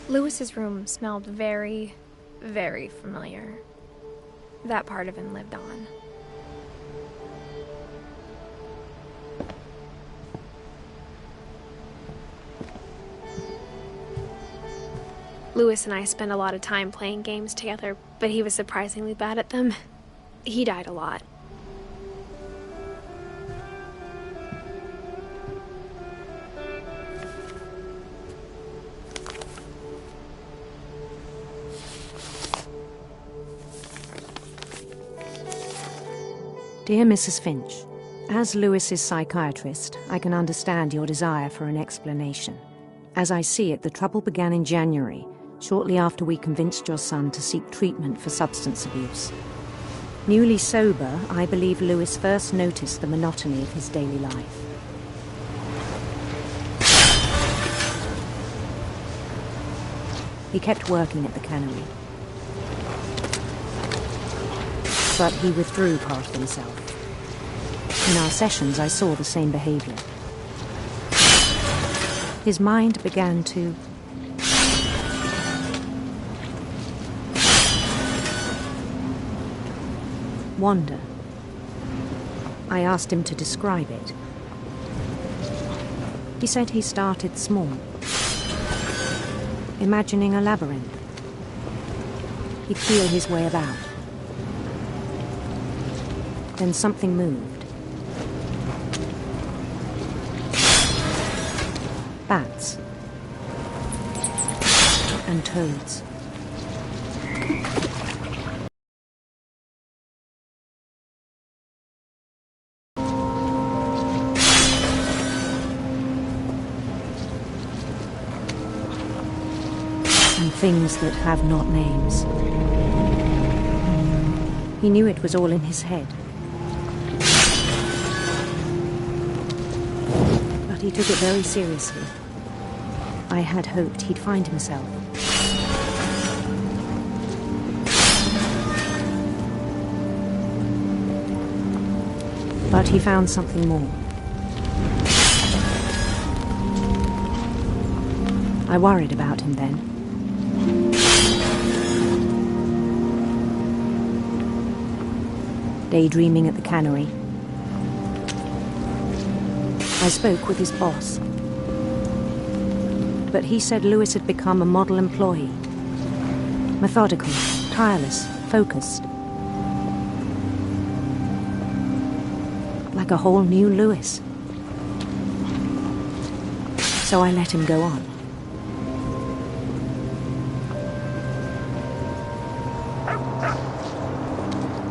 Lewis's room smelled very, very familiar. That part of him lived on. Lewis and I spent a lot of time playing games together, but he was surprisingly bad at them. He died a lot. Dear Mrs. Finch, as Lewis's psychiatrist, I can understand your desire for an explanation. As I see it, the trouble began in January, shortly after we convinced your son to seek treatment for substance abuse. Newly sober, I believe Lewis first noticed the monotony of his daily life. He kept working at the cannery, but he withdrew part of himself. In our sessions, I saw the same behavior. His mind began to wander. I asked him to describe it. He said he started small, imagining a labyrinth. He'd feel his way about. Then something moved. Bats. And toads. And things that have not names. He knew it was all in his head. But he took it very seriously. I had hoped he'd find himself. But he found something more. I worried about him then. Daydreaming at the cannery, I spoke with his boss. But he said Lewis had become a model employee. Methodical, tireless, focused. Like a whole new Lewis. So I let him go on.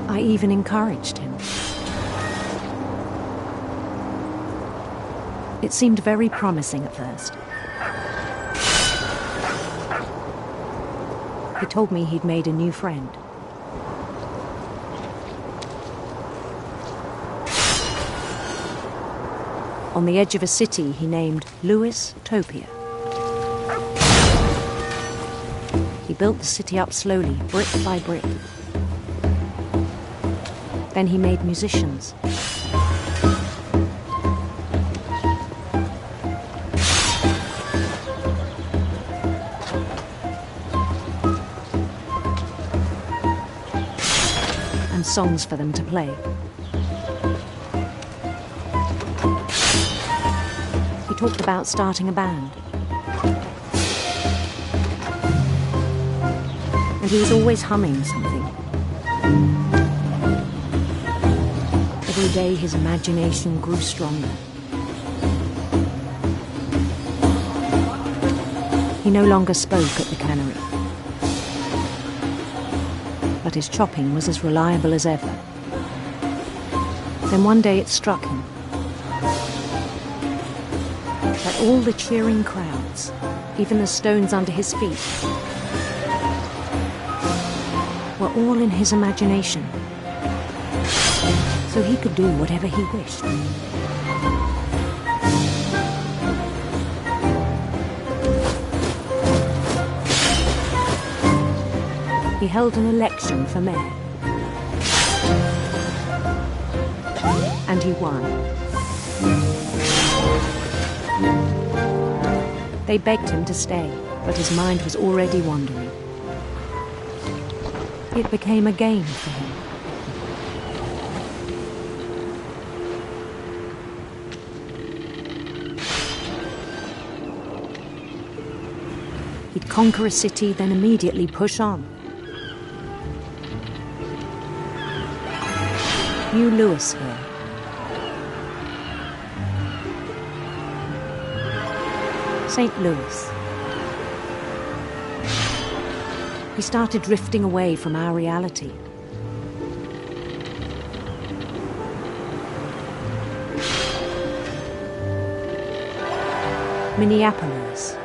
I even encouraged him. It seemed very promising at first. He told me he'd made a new friend. On the edge of a city he named Lewis Topia. He built the city up slowly, brick by brick. Then he made musicians. And songs for them to play. He talked about starting a band. And he was always humming something. the day his imagination grew stronger. He no longer spoke at the cannery, but his chopping was as reliable as ever. Then one day it struck him that all the cheering crowds, even the stones under his feet, were all in his imagination, so he could do whatever he wished. He held an election for mayor, and he won. They begged him to stay, but his mind was already wandering. It became a game for him. He'd conquer a city, then immediately push on. New Louisville. St. Louis. He started drifting away from our reality. Minneapolis,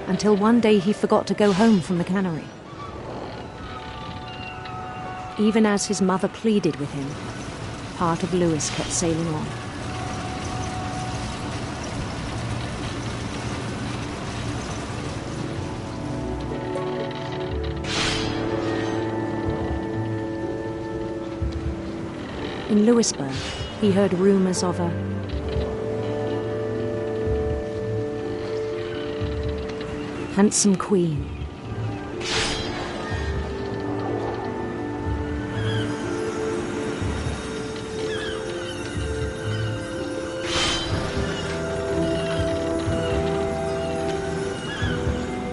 until one day he forgot to go home from the cannery. Even as his mother pleaded with him, part of Louis kept sailing on. In Louisburg, he heard rumors of a handsome queen.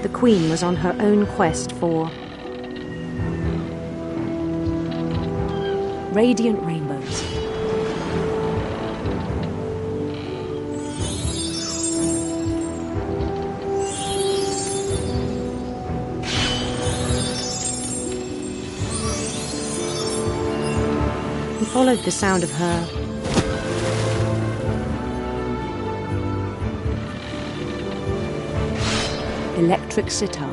The queen was on her own quest for radiant rainbows. He followed the sound of her electric sitar.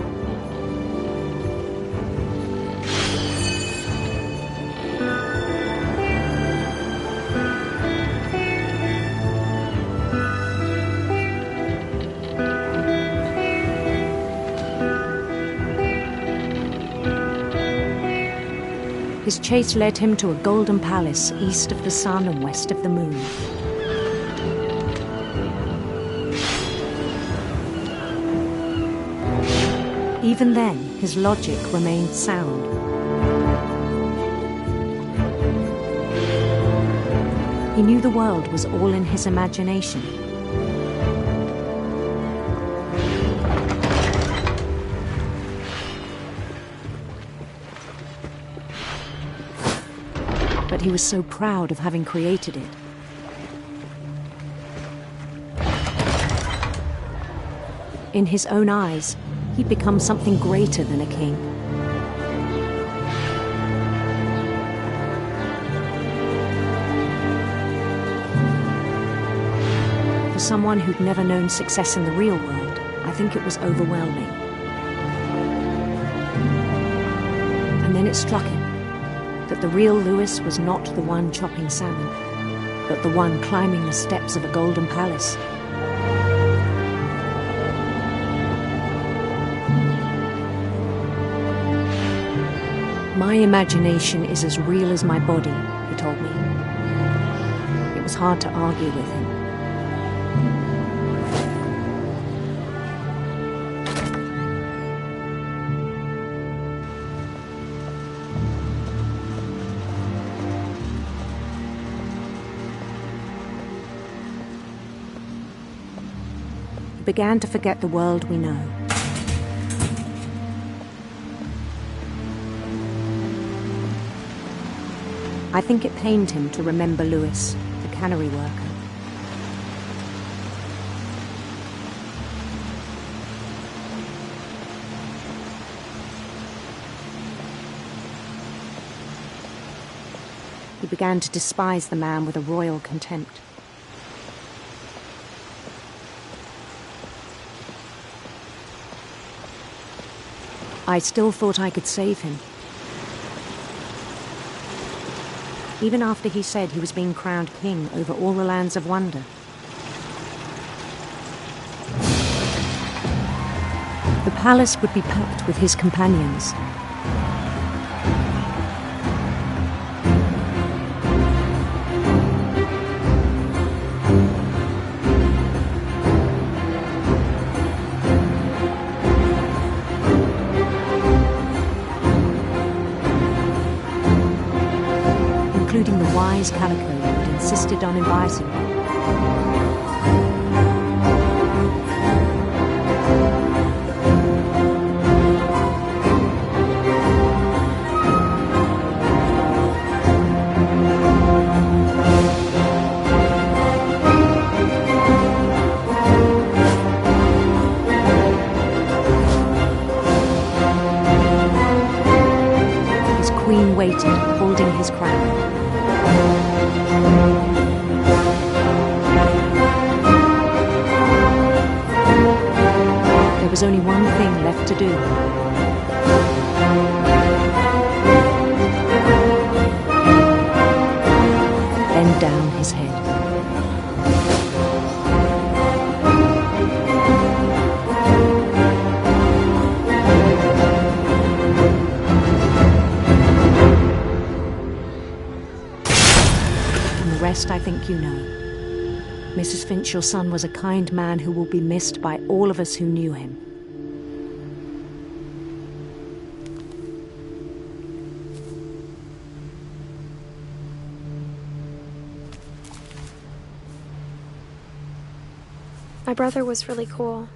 His chase led him to a golden palace east of the sun and west of the moon. Even then, his logic remained sound. He knew the world was all in his imagination. But he was so proud of having created it. In his own eyes, he'd become something greater than a king. For someone who'd never known success in the real world, I think it was overwhelming. And then it struck him that the real Louis was not the one chopping salmon, but the one climbing the steps of a golden palace. My imagination is as real as my body, he told me. It was hard to argue with him. Began to forget the world we know. I think it pained him to remember Lewis, the cannery worker. He began to despise the man with a royal contempt. I still thought I could save him. Even after he said he was being crowned king over all the lands of wonder. The palace would be packed with his companions. Including the wise Calico who had insisted on inviting me. His queen waited, holding his crown. There was only one thing left to do. Bend down his head. And the rest I think you know. Mrs. Finch, your son was a kind man who will be missed by all of us who knew him. My brother was really cool.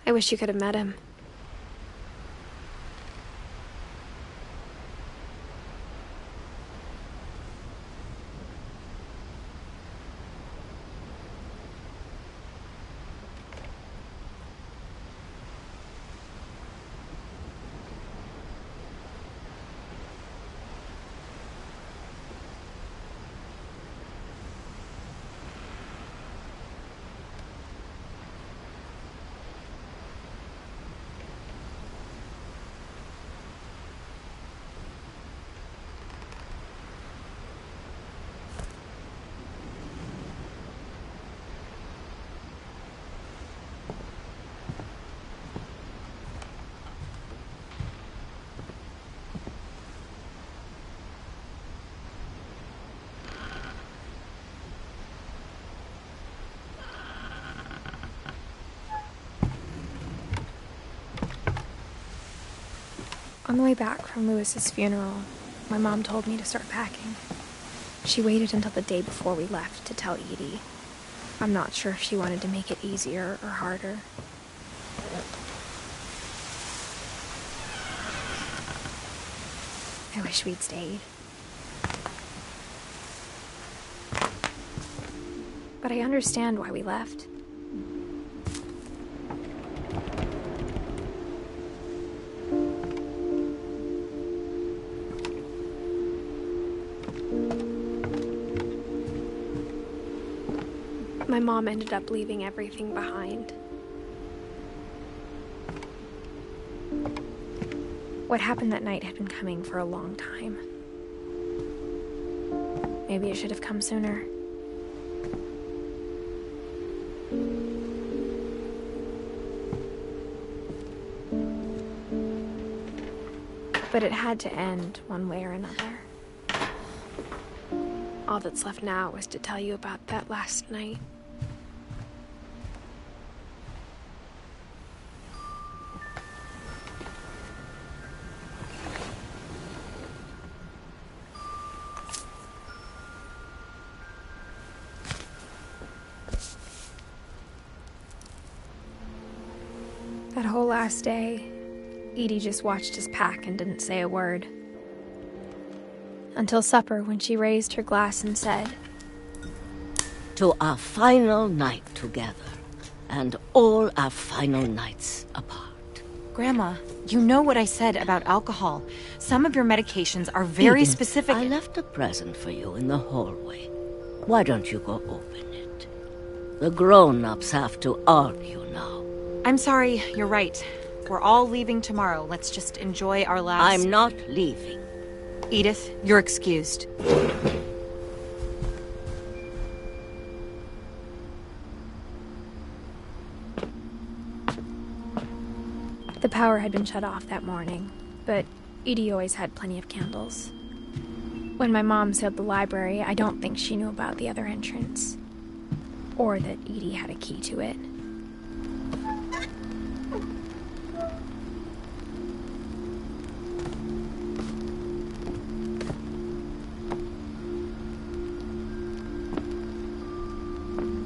I wish you could have met him. On the way back from Lewis's funeral, my mom told me to start packing. She waited until the day before we left to tell Edie. I'm not sure if she wanted to make it easier or harder. I wish we'd stayed. But I understand why we left. My mom ended up leaving everything behind. What happened that night had been coming for a long time. Maybe it should have come sooner. But it had to end one way or another. All that's left now is to tell you about that last night. That whole last day, Edie just watched us pack and didn't say a word. Until supper, when she raised her glass and said, "To our final night together, and all our final nights apart." Grandma, you know what I said about alcohol. Some of your medications are very Edith, specific. I left a present for you in the hallway. Why don't you go open it? The grown-ups have to argue now. I'm sorry, you're right. We're all leaving tomorrow. Let's just enjoy our last... I'm not leaving. Edith, you're excused. The power had been shut off that morning, but Edie always had plenty of candles. When my mom sealed the library, I don't think she knew about the other entrance, or that Edie had a key to it.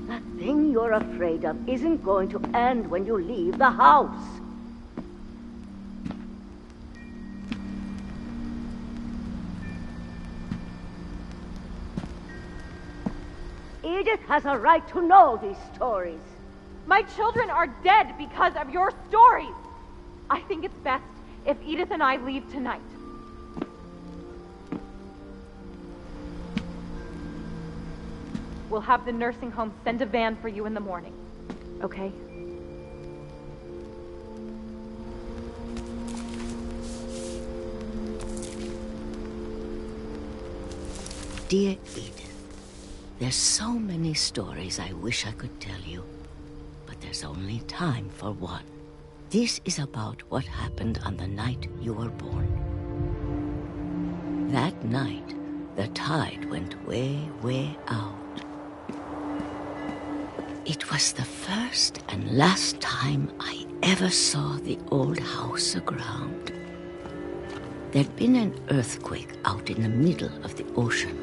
That thing you're afraid of isn't going to end when you leave the house. Edith has a right to know these stories. My children are dead because of your stories. I think it's best if Edith and I leave tonight. We'll have the nursing home send a van for you in the morning, okay? Dear Edith, there's so many stories I wish I could tell you, but there's only time for one. This is about what happened on the night you were born. That night, the tide went way, way out. It was the first and last time I ever saw the old house aground. There'd been an earthquake out in the middle of the ocean.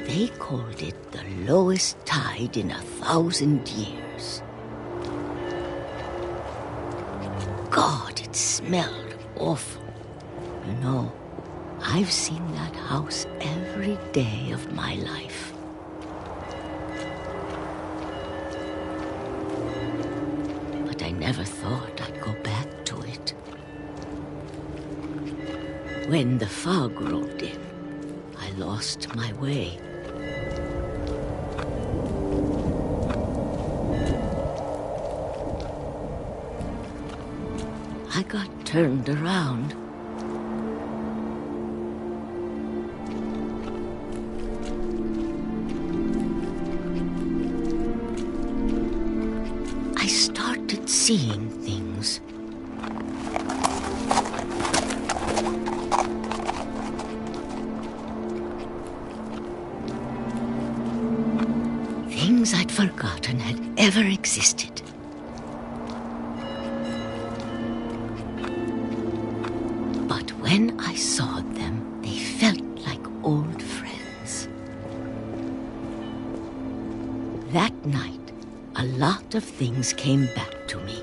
They called it the lowest tide in 1,000 years. God, it smelled awful. You know, I've seen that house every day of my life. But I never thought I'd go back to it. When the fog rolled in, I lost my way. I got turned around. I started seeing things. Things I'd forgotten had ever existed. When I saw them, they felt like old friends. That night, a lot of things came back to me.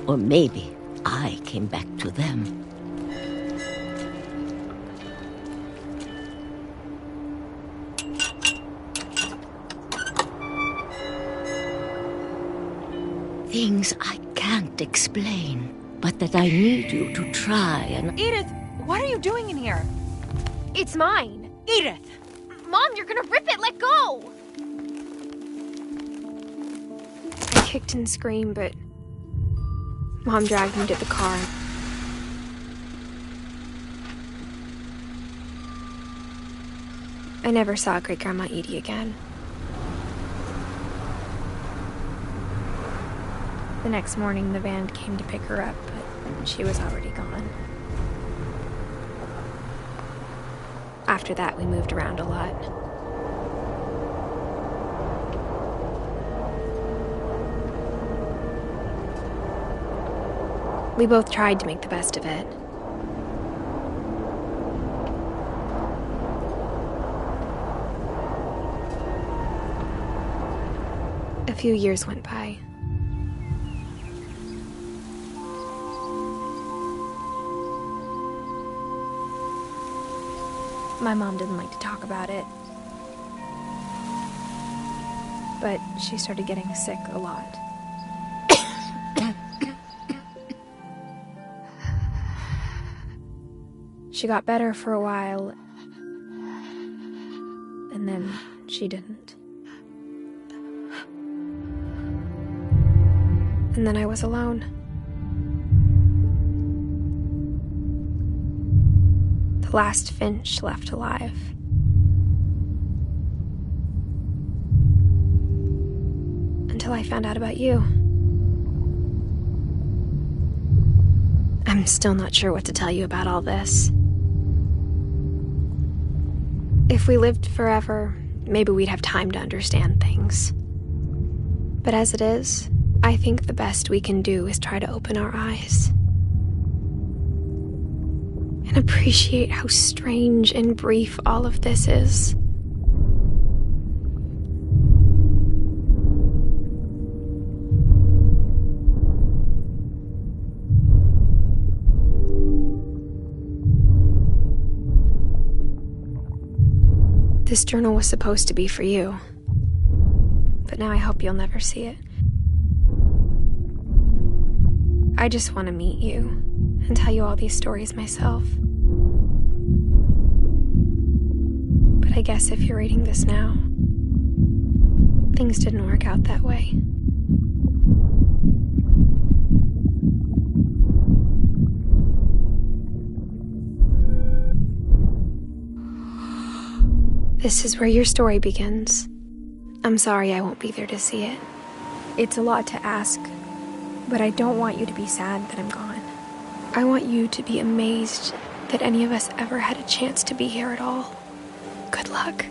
Or maybe I came back to them. Things I can't explain. But that I need you to try and... Edith, what are you doing in here? It's mine. Edith! Mom, you're gonna rip it! Let go! I kicked and screamed, but Mom dragged me to the car. I never saw Great-Grandma Edie again. The next morning, the van came to pick her up, but she was already gone. After that, we moved around a lot. We both tried to make the best of it. A few years went by. My mom didn't like to talk about it. But she started getting sick a lot. She got better for a while, and then she didn't. And then I was alone. The last Finch left alive. Until I found out about you. I'm still not sure what to tell you about all this. If we lived forever, maybe we'd have time to understand things. But as it is, I think the best we can do is try to open our eyes. And appreciate how strange and brief all of this is. This journal was supposed to be for you. But now I hope you'll never see it. I just want to meet you and tell you all these stories myself. But I guess if you're reading this now, things didn't work out that way. This is where your story begins. I'm sorry I won't be there to see it. It's a lot to ask, but I don't want you to be sad that I'm gone. I want you to be amazed that any of us ever had a chance to be here at all. Good luck.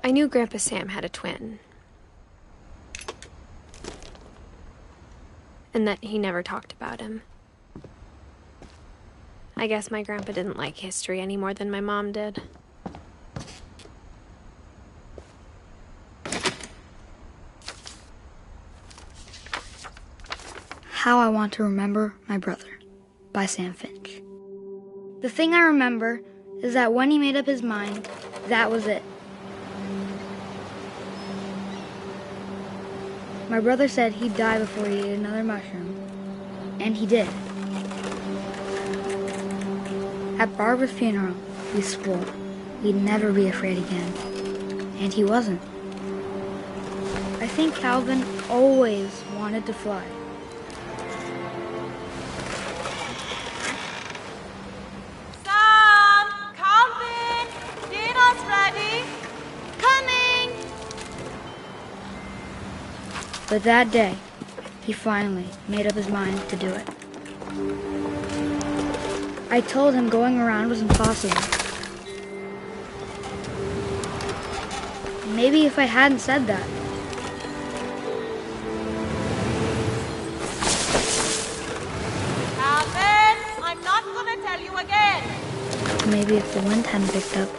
I knew Grandpa Sam had a twin. And that he never talked about him. I guess my grandpa didn't like history any more than my mom did. How I Want to Remember My Brother by Sam Finch. The thing I remember is that when he made up his mind, that was it. My brother said he'd die before he ate another mushroom, and he did. At Barbara's funeral, we swore we'd never be afraid again, and he wasn't. I think Calvin always wanted to fly. Sam! Calvin! Dinner's ready! Coming! But that day, he finally made up his mind to do it. I told him going around was impossible. Maybe if I hadn't said that, Calvin! I'm not gonna tell you again! maybe if the wind hadn't picked up,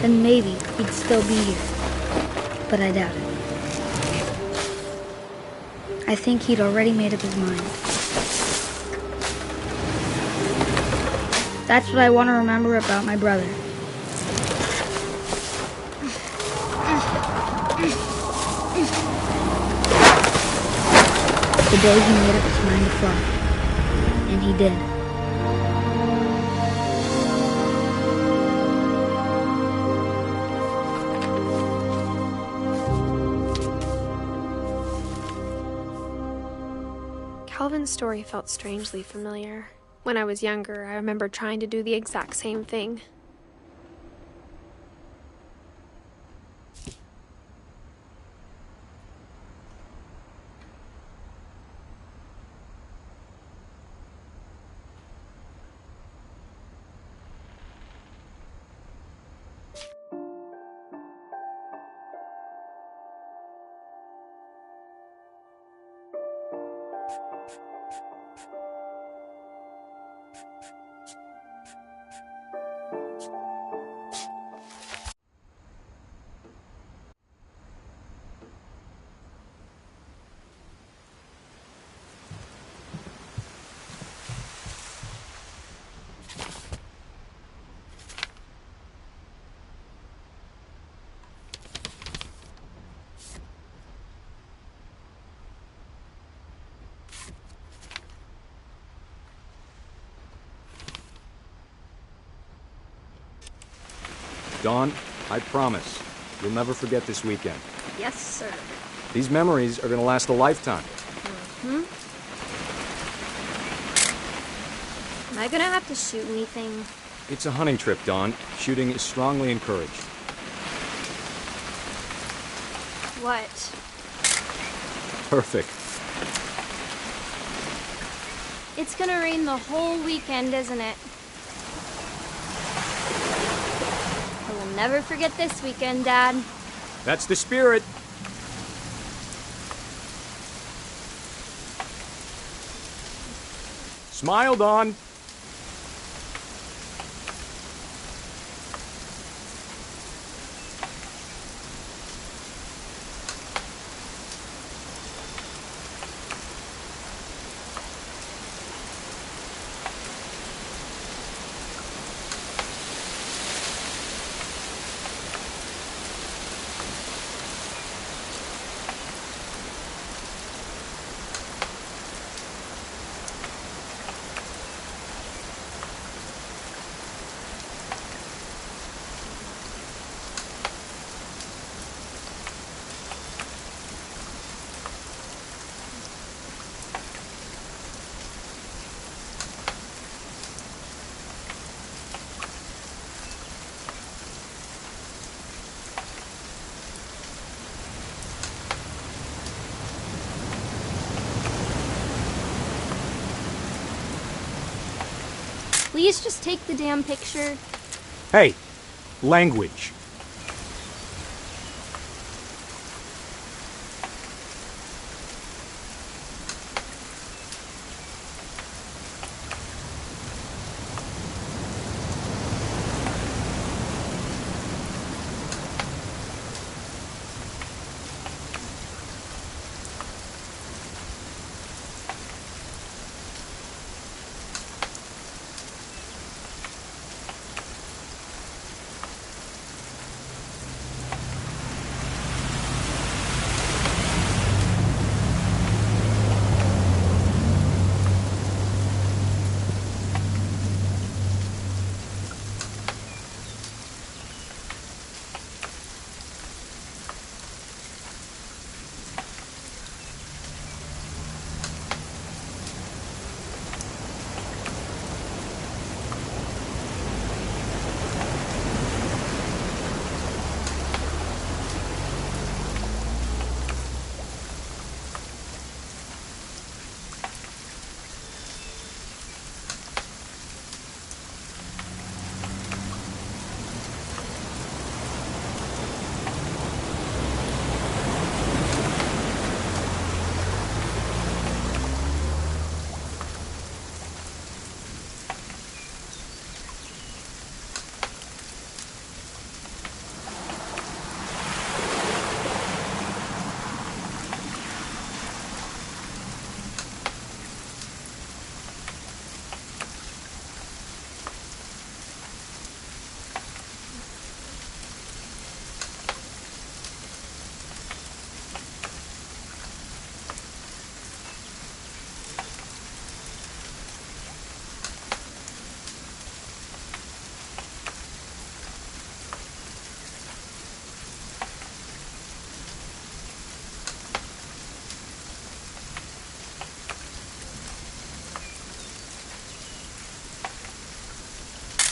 then maybe he'd still be here. But I doubt it. I think he'd already made up his mind. That's what I want to remember about my brother. The day he made up his mind to fly. And he did. Calvin's story felt strangely familiar. When I was younger, I remember trying to do the exact same thing. Dawn, I promise, you'll never forget this weekend. Yes, sir. These memories are gonna last a lifetime. Hmm? Am I gonna have to shoot anything? It's a hunting trip, Dawn. Shooting is strongly encouraged. What? Perfect. It's gonna rain the whole weekend, isn't it? I will never forget this weekend, Dad. That's the spirit. Smile, Dawn. Please just take the damn picture. Hey, language.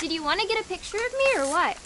Did you want to get a picture of me or what?